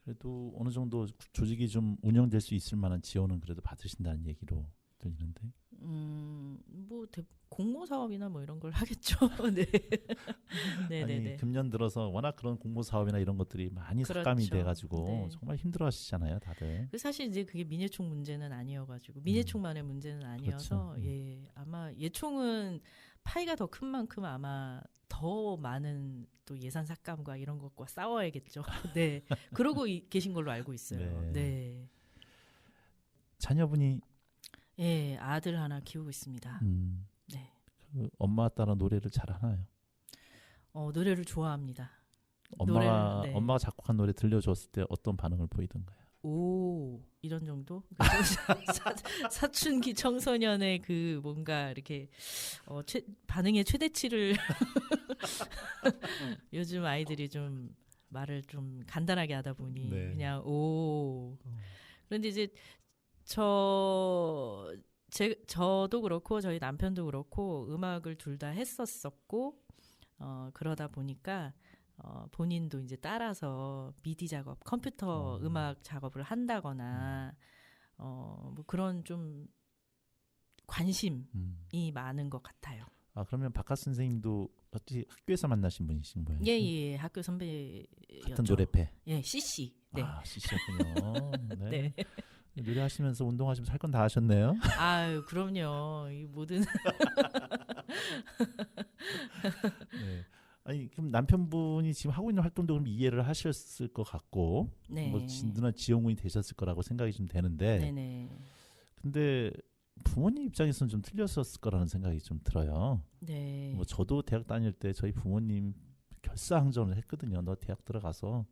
[SPEAKER 2] 그래도 어느 정도 조직이 좀 운영될 수 있을 만한 지원은 그래도 받으신다는 얘기로 들리는데.
[SPEAKER 5] 뭐 공모 사업이나 뭐 이런 걸 하겠죠. 네. 네네네.
[SPEAKER 2] 아니 금년 들어서 워낙 그런 공모 사업이나 이런 것들이 많이
[SPEAKER 5] 그렇죠.
[SPEAKER 2] 삭감이 돼가지고
[SPEAKER 5] 네.
[SPEAKER 2] 정말 힘들어하시잖아요, 다들.
[SPEAKER 5] 사실 이제 그게 민예총 문제는 아니어가지고 민예총만의 문제는 아니어서
[SPEAKER 2] 그렇죠.
[SPEAKER 5] 예 아마 예총은 파이가 더 큰 만큼 아마 더 많은 또 예산 삭감과 이런 것과 싸워야겠죠. 네. 그러고 계신 걸로 알고 있어요.
[SPEAKER 2] 네.
[SPEAKER 5] 네.
[SPEAKER 2] 자녀분이
[SPEAKER 5] 예 아들 하나 키우고 있습니다. 네.
[SPEAKER 2] 그 엄마 따라 노래를 잘하나요?
[SPEAKER 5] 노래를 좋아합니다.
[SPEAKER 2] 엄마가
[SPEAKER 5] 네.
[SPEAKER 2] 엄마가 작곡한 노래 들려줬을 때 어떤 반응을 보이던가요?
[SPEAKER 5] 오 이런 정도? 사춘기 청소년의 그 뭔가 이렇게 반응의 최대치를 요즘 아이들이 좀 말을 좀 간단하게 하다 보니
[SPEAKER 2] 네.
[SPEAKER 5] 그냥 오. 그런데 이제 저도 그렇고 저희 남편도 그렇고 음악을 둘 다 했었었고 그러다 보니까 본인도 이제 따라서 미디 작업, 컴퓨터 음악 작업을 한다거나 뭐 그런 좀 관심이 많은 것 같아요.
[SPEAKER 2] 아 그러면 박하 선생님도 어떻게 학교에서 만나신 분이신 거예요?
[SPEAKER 5] 예, 학교 선배였죠.
[SPEAKER 2] 같은 노래패.
[SPEAKER 5] 예, CC. 네.
[SPEAKER 2] 아 CC였군요. 네.
[SPEAKER 5] 네.
[SPEAKER 2] 노래하시면서 운동하시면서 할 건 다 하셨네요.
[SPEAKER 5] 아유, 그럼요. 이 모든
[SPEAKER 2] 네. 아니 그럼 남편분이 지금 하고 있는 활동도 그럼 이해를 하셨을 것 같고,
[SPEAKER 5] 네.
[SPEAKER 2] 뭐 누나 지원군이 되셨을 거라고 생각이 좀 되는데,
[SPEAKER 5] 네네.
[SPEAKER 2] 근데 부모님 입장에서는 좀 틀렸었을 거라는 생각이 좀 들어요.
[SPEAKER 5] 네.
[SPEAKER 2] 뭐 저도 대학 다닐 때 저희 부모님 결사항전을 했거든요. 너 대학 들어가서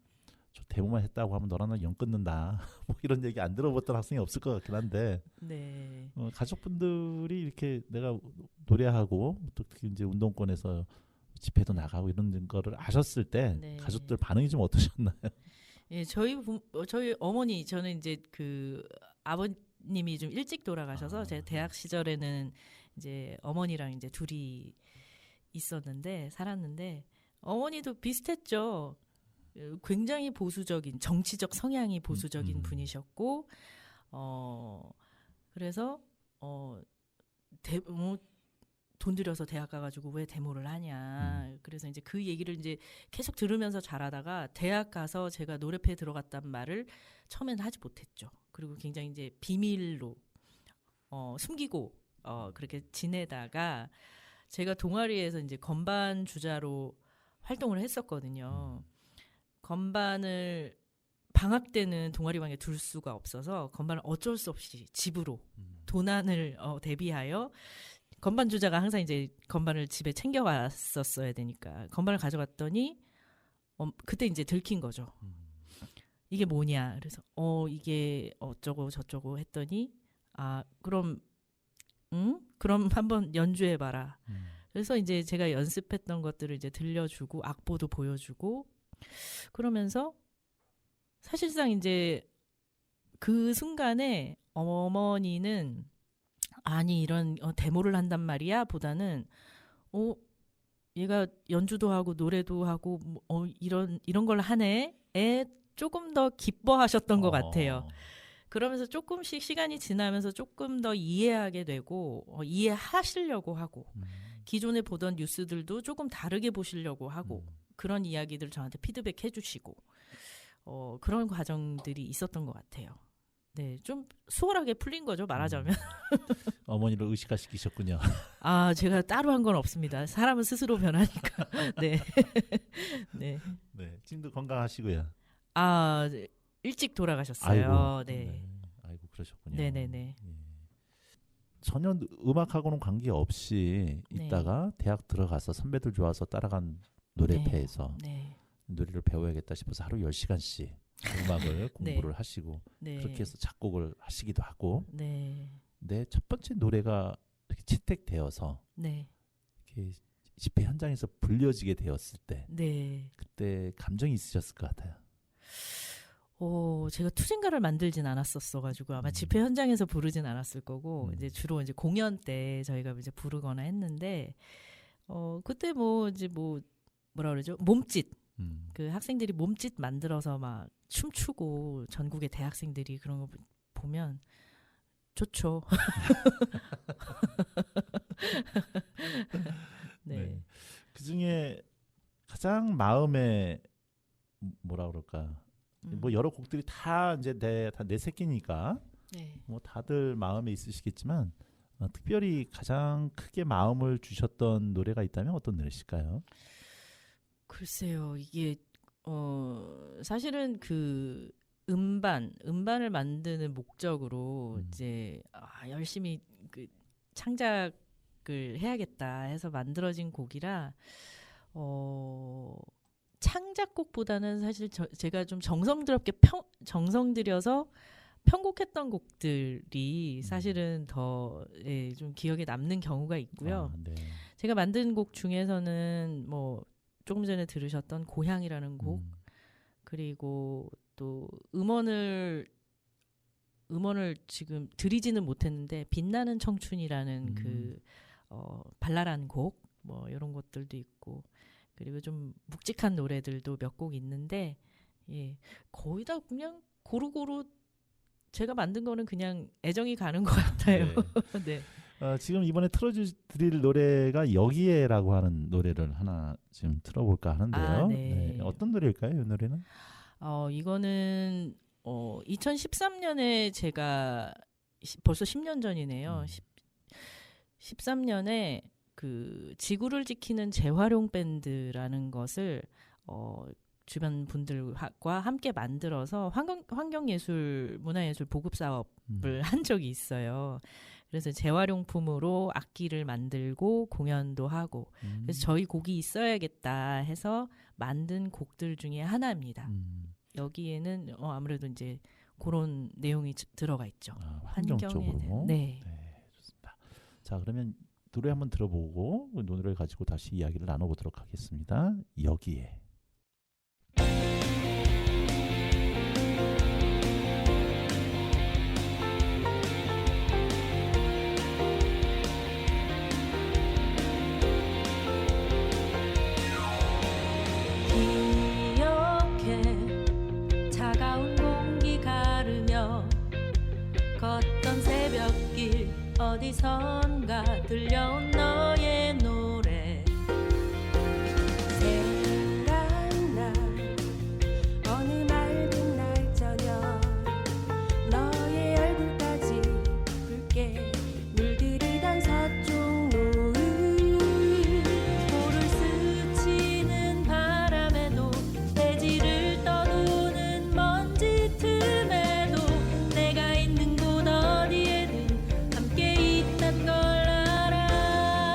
[SPEAKER 2] 저 대모만 했다고 하면 너랑 나 연 끊는다. 뭐 이런 얘기 안 들어봤던 학생이 없을 것 같긴 한데,
[SPEAKER 5] 네.
[SPEAKER 2] 가족분들이 이렇게 내가 노래하고 또 특히 이제 운동권에서 집회도 나가고 이런 거를 아셨을 때
[SPEAKER 5] 네.
[SPEAKER 2] 가족들 반응이 좀 어떠셨나요?
[SPEAKER 5] 예, 저희 어머니 저는 이제 그 아버님이 좀 일찍 돌아가셔서 제가 대학 시절에는 이제 어머니랑 이제 둘이 있었는데 살았는데 어머니도 비슷했죠. 굉장히 보수적인 정치적 성향이 보수적인 분이셨고 그래서 돈 들여서 대학 가가지고 왜 데모를 하냐. 그래서 이제 그 얘기를 이제 계속 들으면서 자라다가 대학 가서 제가 노래패에 들어갔단 말을 처음에는 하지 못했죠. 그리고 굉장히 이제 비밀로 숨기고 그렇게 지내다가 제가 동아리에서 이제 건반 주자로 활동을 했었거든요. 건반을 방학 때는 동아리방에 둘 수가 없어서 건반을 어쩔 수 없이 집으로 도난을 대비하여 건반 주자가 항상 이제 건반을 집에 챙겨갔었어야 되니까 건반을 가져갔더니 그때 이제 들킨 거죠. 이게 뭐냐? 그래서 이게 어쩌고 저쩌고 했더니 그럼 그럼 한번 연주해 봐라. 그래서 이제 제가 연습했던 것들을 이제 들려주고 악보도 보여주고 그러면서 사실상 이제 그 순간에 어머니는 아니 이런 데모를 한단 말이야 보다는 얘가 연주도 하고 노래도 하고 이런 걸 하네 조금 더 기뻐하셨던 것 같아요. 그러면서 조금씩 시간이 지나면서 조금 더 이해하게 되고 이해하시려고 하고 기존에 보던 뉴스들도 조금 다르게 보시려고 하고 그런 이야기들 저한테 피드백 해주시고 그런 과정들이 있었던 것 같아요. 네, 좀 수월하게 풀린 거죠, 말하자면.
[SPEAKER 2] 어머니를 의식화시키셨군요.
[SPEAKER 5] 아, 제가 따로 한 건 없습니다. 사람은 스스로 변하니까. 네. 네.
[SPEAKER 2] 네, 지금도 건강하시고요.
[SPEAKER 5] 아, 일찍 돌아가셨어요.
[SPEAKER 2] 아이고,
[SPEAKER 5] 네.
[SPEAKER 2] 아이고 그러셨군요.
[SPEAKER 5] 네네네.
[SPEAKER 2] 예. 전혀 음악하고는 관계 없이
[SPEAKER 5] 네.
[SPEAKER 2] 있다가 대학 들어가서 선배들 좋아서 따라간 노래패에서
[SPEAKER 5] 네.
[SPEAKER 2] 노래를 배워야겠다 싶어서 하루 10시간씩 음악을 공부를 하시고
[SPEAKER 5] 네.
[SPEAKER 2] 그렇게 해서 작곡을 하시기도 하고
[SPEAKER 5] 네.
[SPEAKER 2] 내 첫 번째 노래가 이렇게 채택되어서
[SPEAKER 5] 네.
[SPEAKER 2] 이렇게 집회 현장에서 불려지게 되었을 때
[SPEAKER 5] 네.
[SPEAKER 2] 그때 감정이 있으셨을 것 같아요.
[SPEAKER 5] 제가 투쟁가를 만들진 않았었어가지고 아마 집회 현장에서 부르진 않았을 거고 이제 주로 이제 공연 때 저희가 이제 부르거나 했는데 그때 뭐 이제 뭐라 그러죠? 몸짓 그 학생들이 몸짓 만들어서 막 춤추고 전국의 대학생들이 그런 거 보면 좋죠. 네.
[SPEAKER 2] 네. 그 중에 가장 마음에 뭐라 그럴까? 뭐 여러 곡들이 다 이제 내 새끼니까
[SPEAKER 5] 네.
[SPEAKER 2] 뭐 다들 마음에 있으시겠지만 특별히 가장 크게 마음을 주셨던 노래가 있다면 어떤 노래일까요?
[SPEAKER 5] 글쎄요, 이게 사실은 그 음반을 만드는 목적으로 이제 열심히 그 창작을 해야겠다 해서 만들어진 곡이라 창작곡보다는 사실 제가 좀 정성 들여서 편곡했던 곡들이 사실은 더 좀 기억에 남는 경우가 있고요.
[SPEAKER 2] 네.
[SPEAKER 5] 제가 만든 곡 중에서는 뭐 조금 전에 들으셨던 고향이라는 곡 그리고 또 음원을 지금 드리지는 못했는데 빛나는 청춘이라는 그 발랄한 곡 뭐 이런 것들도 있고 그리고 좀 묵직한 노래들도 몇 곡 있는데 예 거의 다 그냥 고루고루 제가 만든 거는 그냥 애정이 가는 것 같아요. 네.
[SPEAKER 2] 지금 이번에 틀어드릴 노래가 여기에라고 하는 노래를 하나 지금 틀어볼까 하는데요.
[SPEAKER 5] 네.
[SPEAKER 2] 어떤 노래일까요? 이 노래는?
[SPEAKER 5] 이거는 2013년에 제가 벌써 10년 전이네요. 13년에 그 지구를 지키는 재활용 밴드라는 것을 주변 분들과 함께 만들어서 환경예술, 문화예술 보급 사업을 한 적이 있어요. 그래서 재활용품으로 악기를 만들고 공연도 하고 그래서 저희 곡이 있어야겠다 해서 만든 곡들 중에 하나입니다. 여기에는 아무래도 이제 그런 내용이 들어가 있죠.
[SPEAKER 2] 환경적으로.
[SPEAKER 5] 네.
[SPEAKER 2] 좋습니다. 자, 그러면 노래 한번 들어보고 노래를 가지고 다시 이야기를 나눠보도록 하겠습니다. 여기에.
[SPEAKER 3] 기억해 차가운 공기 가르며 걷던 새벽길 어디선가 들려온 너의 노래 생각나 어느 맑은 날 저녁 너의 얼굴까지 붉게 물들이던 서쪽 노을 볼을 스치는 바람에도 대지를 떠도는 먼지 틈에도 내가 있는 곳 어디에든 함께 있단 걸 알아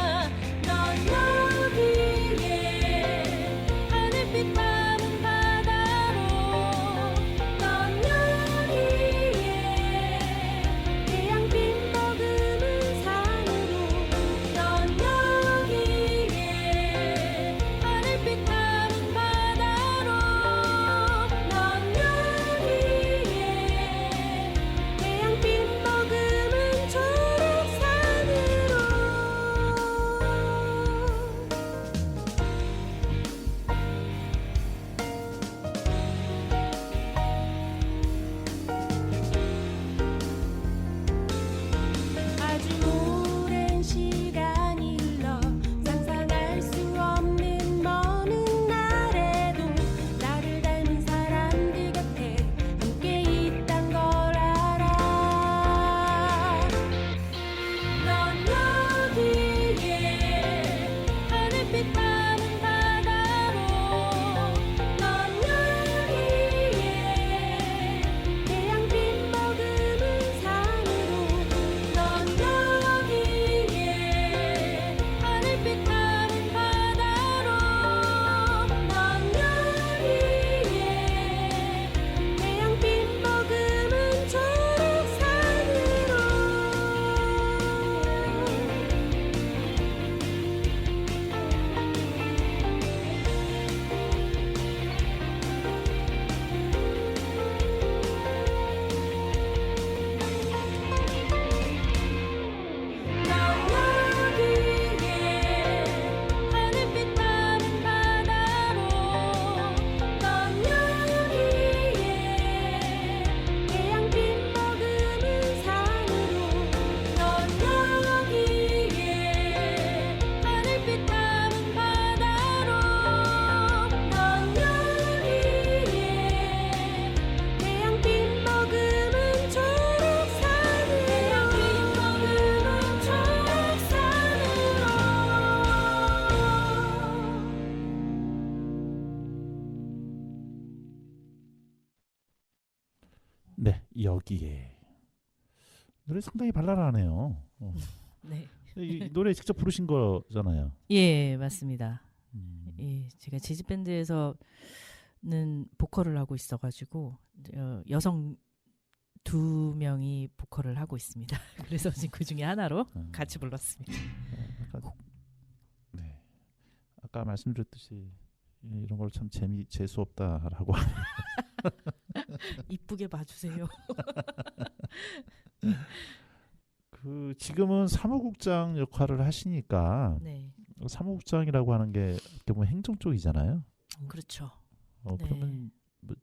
[SPEAKER 2] 네, 여기에 노래 상당히 발랄하네요.
[SPEAKER 5] 네.
[SPEAKER 2] 이 노래 직접 부르신 거잖아요.
[SPEAKER 5] 예, 맞습니다.
[SPEAKER 2] 음,
[SPEAKER 5] 예, 제가 지지밴드에서는 보컬을 하고 있어가지고 여성 2명이 보컬을 하고 있습니다. 그래서 지금 그 중에 하나로 같이 불렀습니다.
[SPEAKER 2] 네, 아까 말씀드렸듯이 이런 걸 참 재수 없다라고.
[SPEAKER 5] 이쁘게 봐주세요.
[SPEAKER 2] 그 지금은 사무국장 역할을 하시니까
[SPEAKER 5] 네,
[SPEAKER 2] 사무국장이라고 하는 게 어떻게 보면 행정 쪽이잖아요.
[SPEAKER 5] 그렇죠. 네.
[SPEAKER 2] 그러면 뭐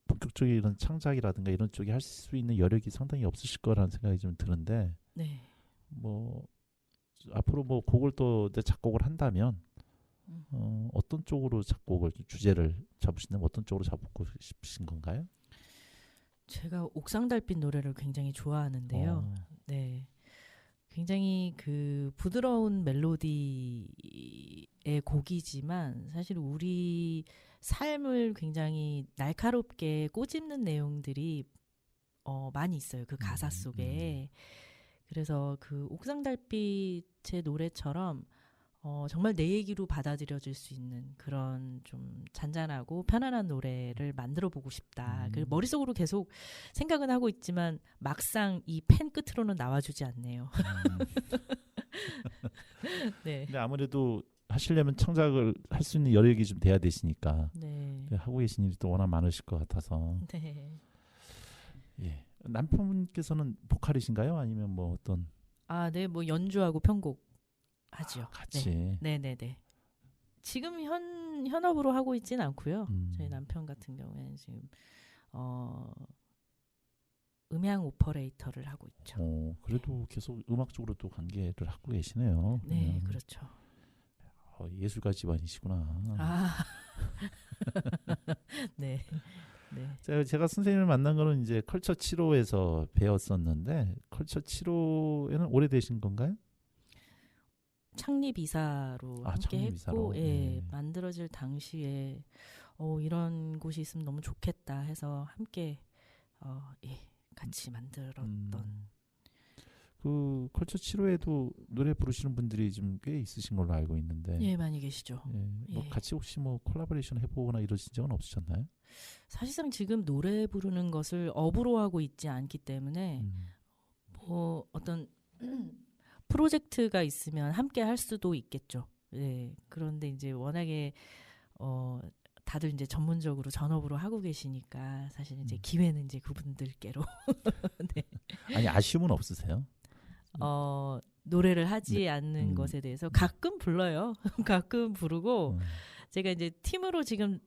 [SPEAKER 2] 본격적인 이런 창작이라든가 이런 쪽에 할 수 있는 여력이 상당히 없으실 거라는 생각이 좀 드는데,
[SPEAKER 5] 네.
[SPEAKER 2] 뭐 앞으로 뭐 곡을 또 내 작곡을 한다면 어떤 쪽으로 작곡을 주제를 잡으신다면 어떤 쪽으로 잡고 싶으신 건가요?
[SPEAKER 5] 제가 옥상달빛 노래를 굉장히 좋아하는데요. 네. 굉장히 그 부드러운 멜로디의 곡이지만 사실 우리 삶을 굉장히 날카롭게 꼬집는 내용들이 많이 있어요. 그 가사 속에. 그래서 그 옥상달빛의 노래처럼 정말 내 얘기로 받아들여질 수 있는 그런 좀 잔잔하고 편안한 노래를 만들어 보고 싶다. 그 머릿속으로 계속 생각은 하고 있지만 막상 이 펜 끝으로는 나와주지 않네요. 네.
[SPEAKER 2] 근데 아무래도 하시려면 창작을 할 수 있는 여력이 좀 돼야 되시니까
[SPEAKER 5] 네.
[SPEAKER 2] 하고 계신 일이 또 워낙 많으실 것 같아서.
[SPEAKER 5] 네.
[SPEAKER 2] 예. 남편분께서는 보컬이신가요? 아니면 뭐 어떤
[SPEAKER 5] 아, 네. 뭐 연주하고 편곡 하죠.
[SPEAKER 2] 같이?
[SPEAKER 5] 네, 네, 네. 지금 현업으로 하고 있진 않고요. 저희
[SPEAKER 2] 음.
[SPEAKER 5] 남편 같은 경우에는 지금 음향 오퍼레이터를 하고 있죠.
[SPEAKER 2] 그래도 계속 음악 쪽으로 또 관계를 하고 계시네요.
[SPEAKER 5] 네, 그렇죠.
[SPEAKER 2] 예술가 집안이시구나.
[SPEAKER 5] 아, 네, 네.
[SPEAKER 2] 제가 선생님을 만난 거는 이제 컬처 7호에서 배웠었는데 컬처 7호에는 오래되신 건가요?
[SPEAKER 5] 창립 이사로 함께
[SPEAKER 2] 창립
[SPEAKER 5] 했고,
[SPEAKER 2] 이사로.
[SPEAKER 5] 예,
[SPEAKER 2] 네.
[SPEAKER 5] 만들어질 당시에 이런 곳이 있으면 너무 좋겠다 해서 함께 예, 같이 만들었던.
[SPEAKER 2] 그 컬처 7호에도 노래 부르시는 분들이 좀 꽤 있으신 걸로 알고 있는데.
[SPEAKER 5] 예, 많이 계시죠.
[SPEAKER 2] 뭐
[SPEAKER 5] 예.
[SPEAKER 2] 같이 혹시 뭐 콜라보레이션 해보거나 이러신 적은 없으셨나요?
[SPEAKER 5] 사실상 지금 노래 부르는 것을 업으로 하고 있지 않기 때문에 뭐 어떤 프로젝트가 있으면 함께 할 수도 있겠죠. 네. 그런데 이제 워낙에 다들 이제 전문적으로 전업으로 하고 계시니까 사실 이제 기회는 이제 그분들께로. 네.
[SPEAKER 2] 아니 아쉬움은 없으세요?
[SPEAKER 5] 노래를 하지
[SPEAKER 2] 네.
[SPEAKER 5] 않는 것에 대해서 가끔 불러요. 가끔 부르고 제가 이제 팀으로 지금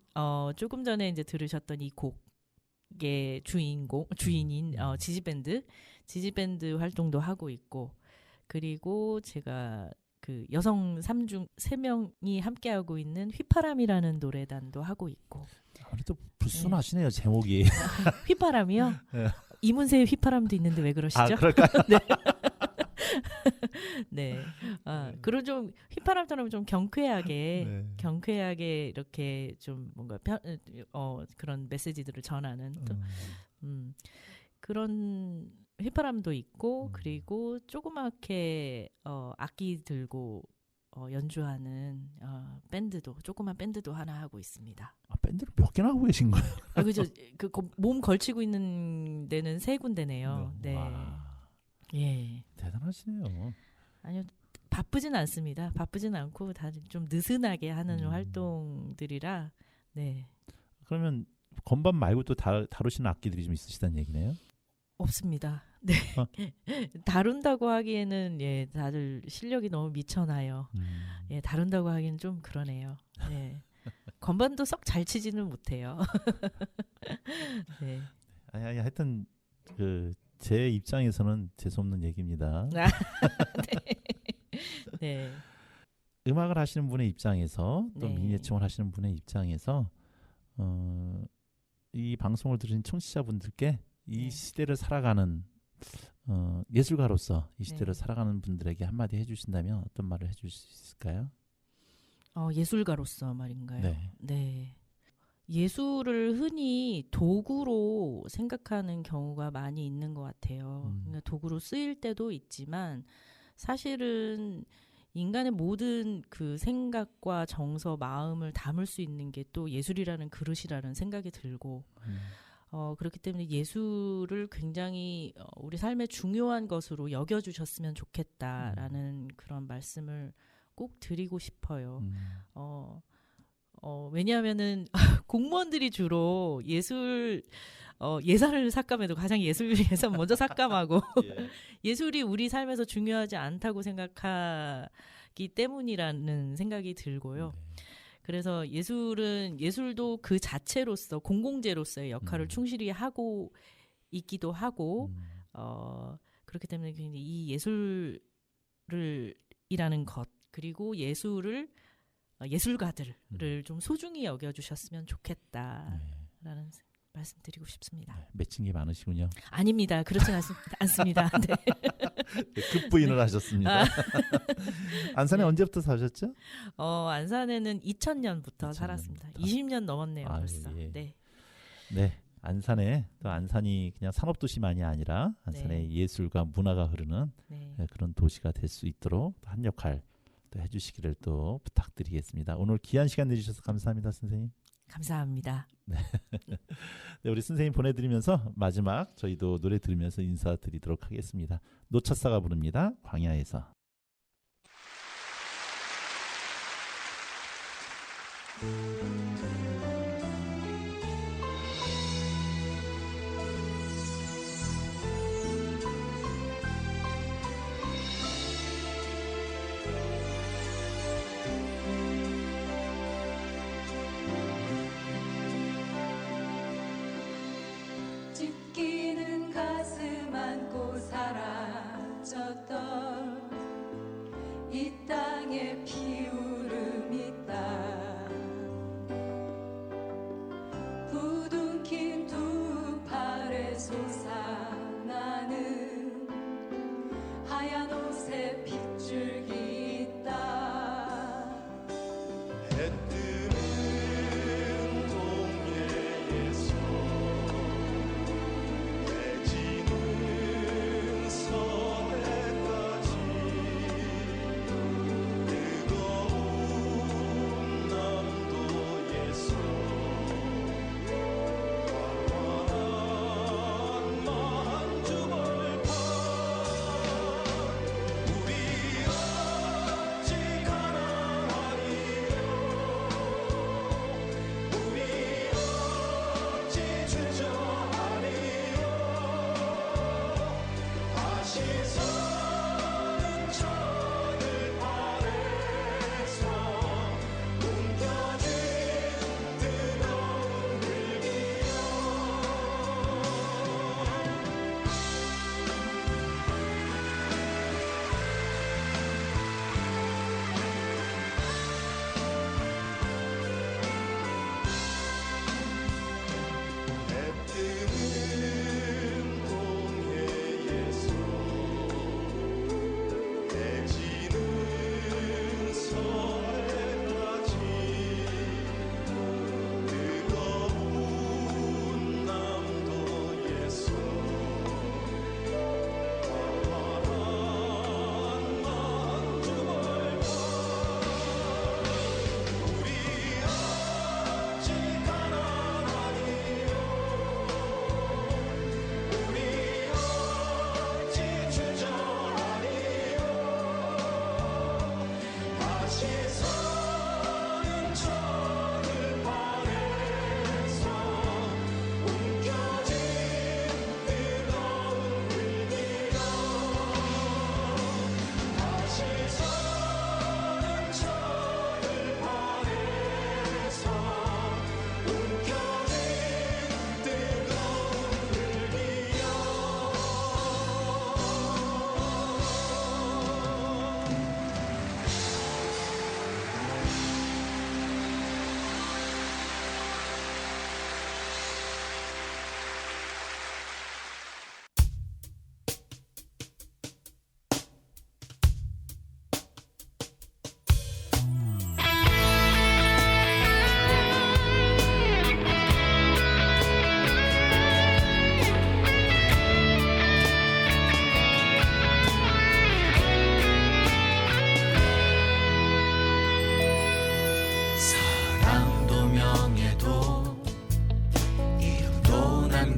[SPEAKER 5] 조금 전에 이제 들으셨던 이 곡의 주인인 지지밴드 활동도 하고 있고, 그리고 제가 그 여성 3중 3명이 함께하고 있는 휘파람이라는 노래단도 하고 있고.
[SPEAKER 2] 아무래도 불순하시네요. 제목이.
[SPEAKER 5] 휘파람이요?
[SPEAKER 2] 네.
[SPEAKER 5] 이문세의 휘파람도 있는데 왜 그러시죠?
[SPEAKER 2] 아, 그럴까요?
[SPEAKER 5] 네. 네. 그런 좀 휘파람처럼 좀 경쾌하게 이렇게 좀 뭔가 그런 메시지들을 전하는 또, 그런 휘파람도 있고, 그리고 조그맣게 악기 들고 연주하는 조그만 밴드도 하나 하고 있습니다.
[SPEAKER 2] 밴드를 몇 개나 하고 계신 거예요?
[SPEAKER 5] 그죠? 몸 걸치고 있는 데는 3군데네요. 네.
[SPEAKER 2] 와,
[SPEAKER 5] 예.
[SPEAKER 2] 대단하시네요.
[SPEAKER 5] 아니요, 바쁘진 않습니다. 바쁘진 않고 다들 좀 느슨하게 하는 활동들이라. 네.
[SPEAKER 2] 그러면 건반 말고 또 다루시는 악기들이 좀 있으시다는 얘기네요?
[SPEAKER 5] 없습니다. 네. 다룬다고 하기에는 예, 다들 실력이 너무 미쳐나요. 예, 다룬다고 하기엔 좀 그러네요. 네. 건반도 썩 잘 치지는 못해요. 네.
[SPEAKER 2] 아니 하여튼 제 입장에서는 재수없는 얘기입니다.
[SPEAKER 5] 네. 네.
[SPEAKER 2] 음악을 하시는 분의 입장에서 또
[SPEAKER 5] 네.
[SPEAKER 2] 미니애청을 하시는 분의 입장에서 이 방송을 들으신 청취자분들께 이
[SPEAKER 5] 네.
[SPEAKER 2] 시대를 살아가는 예술가로서 이 시대를
[SPEAKER 5] 네.
[SPEAKER 2] 살아가는 분들에게 한마디 해주신다면 어떤 말을 해줄 수 있을까요?
[SPEAKER 5] 예술가로서 말인가요?
[SPEAKER 2] 네.
[SPEAKER 5] 네. 예술을 흔히 도구로 생각하는 경우가 많이 있는 것 같아요. 그러니까 도구로 쓰일 때도 있지만 사실은 인간의 모든 그 생각과 정서, 마음을 담을 수 있는 게 또 예술이라는 그릇이라는 생각이 들고 그렇기 때문에 예술을 굉장히 우리 삶의 중요한 것으로 여겨주셨으면 좋겠다라는 그런 말씀을 꼭 드리고 싶어요. 왜냐하면은 공무원들이 주로 예산을 삭감해도 가장 예술 예산 먼저 삭감하고 예술이 우리 삶에서 중요하지 않다고 생각하기 때문이라는 생각이 들고요. 그래서 예술도 그 자체로서 공공재로서의 역할을 충실히 하고 있기도 하고 그렇기 때문에 이 예술이라는 것 그리고 예술가들을 좀 소중히 여겨주셨으면 좋겠다라는 말씀드리고 싶습니다.
[SPEAKER 2] 네, 맺힌 게 많으시군요.
[SPEAKER 5] 아닙니다. 그렇지 않습니다. 네.
[SPEAKER 2] 급부인을 하셨습니다. 안산에 언제부터 사셨죠?
[SPEAKER 5] 안산에는 2000년부터 살았습니다. 20년 넘었네요. 벌써.
[SPEAKER 2] 예.
[SPEAKER 5] 네.
[SPEAKER 2] 네, 안산에 또 안산이 그냥 산업도시만이 아니라 안산의 예술과 문화가 흐르는 그런 도시가 될 수 있도록 한 역할 또 해주시기를 또 부탁드리겠습니다. 오늘 귀한 시간 내주셔서 감사합니다, 선생님.
[SPEAKER 5] 감사합니다.
[SPEAKER 2] 네, 우리 선생님 보내드리면서 마지막 저희도 노래 들으면서 인사드리도록 하겠습니다. 노차사가 부릅니다. 광야에서.
[SPEAKER 3] 찢기는 가슴 안고 사라졌던 이 땅에 피울음 있다.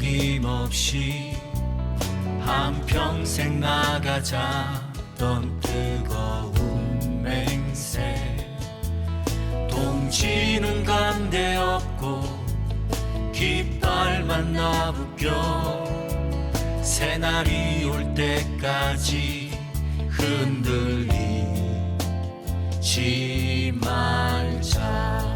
[SPEAKER 6] 힘없이 한평생 나가자던 뜨거운 맹세 동지는 감대없고 깃발만 나부껴 새날이 올 때까지 흔들리지 말자.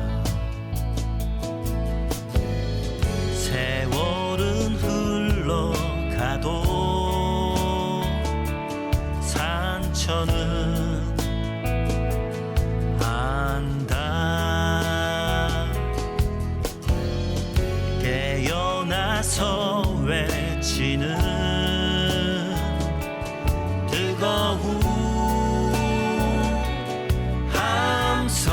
[SPEAKER 6] 세월은 흘러가도 상처는 안다. 깨어나서 외치는 뜨거운 함성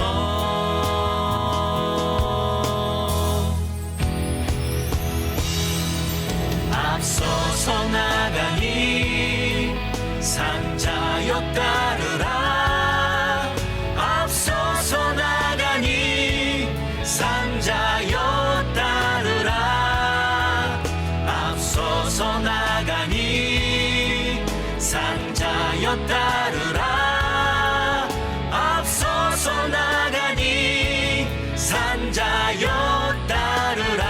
[SPEAKER 6] 앞서서 나가니 상자여 따르라. 앞서서 나가니 상자여 따르라. 앞서서 나가니 상자여 따르라. 앞서서 나가니 상자여 따르라.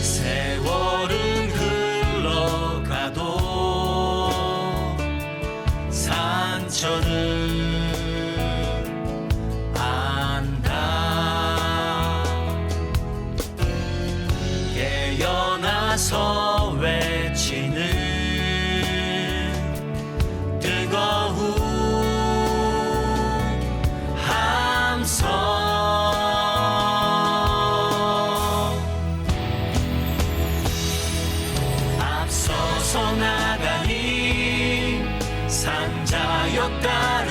[SPEAKER 6] 세월은 흘러가도 상처는 안다. 깨어나서 외치는 뜨거운 함성 앞서서 나가니 상자여 따르라.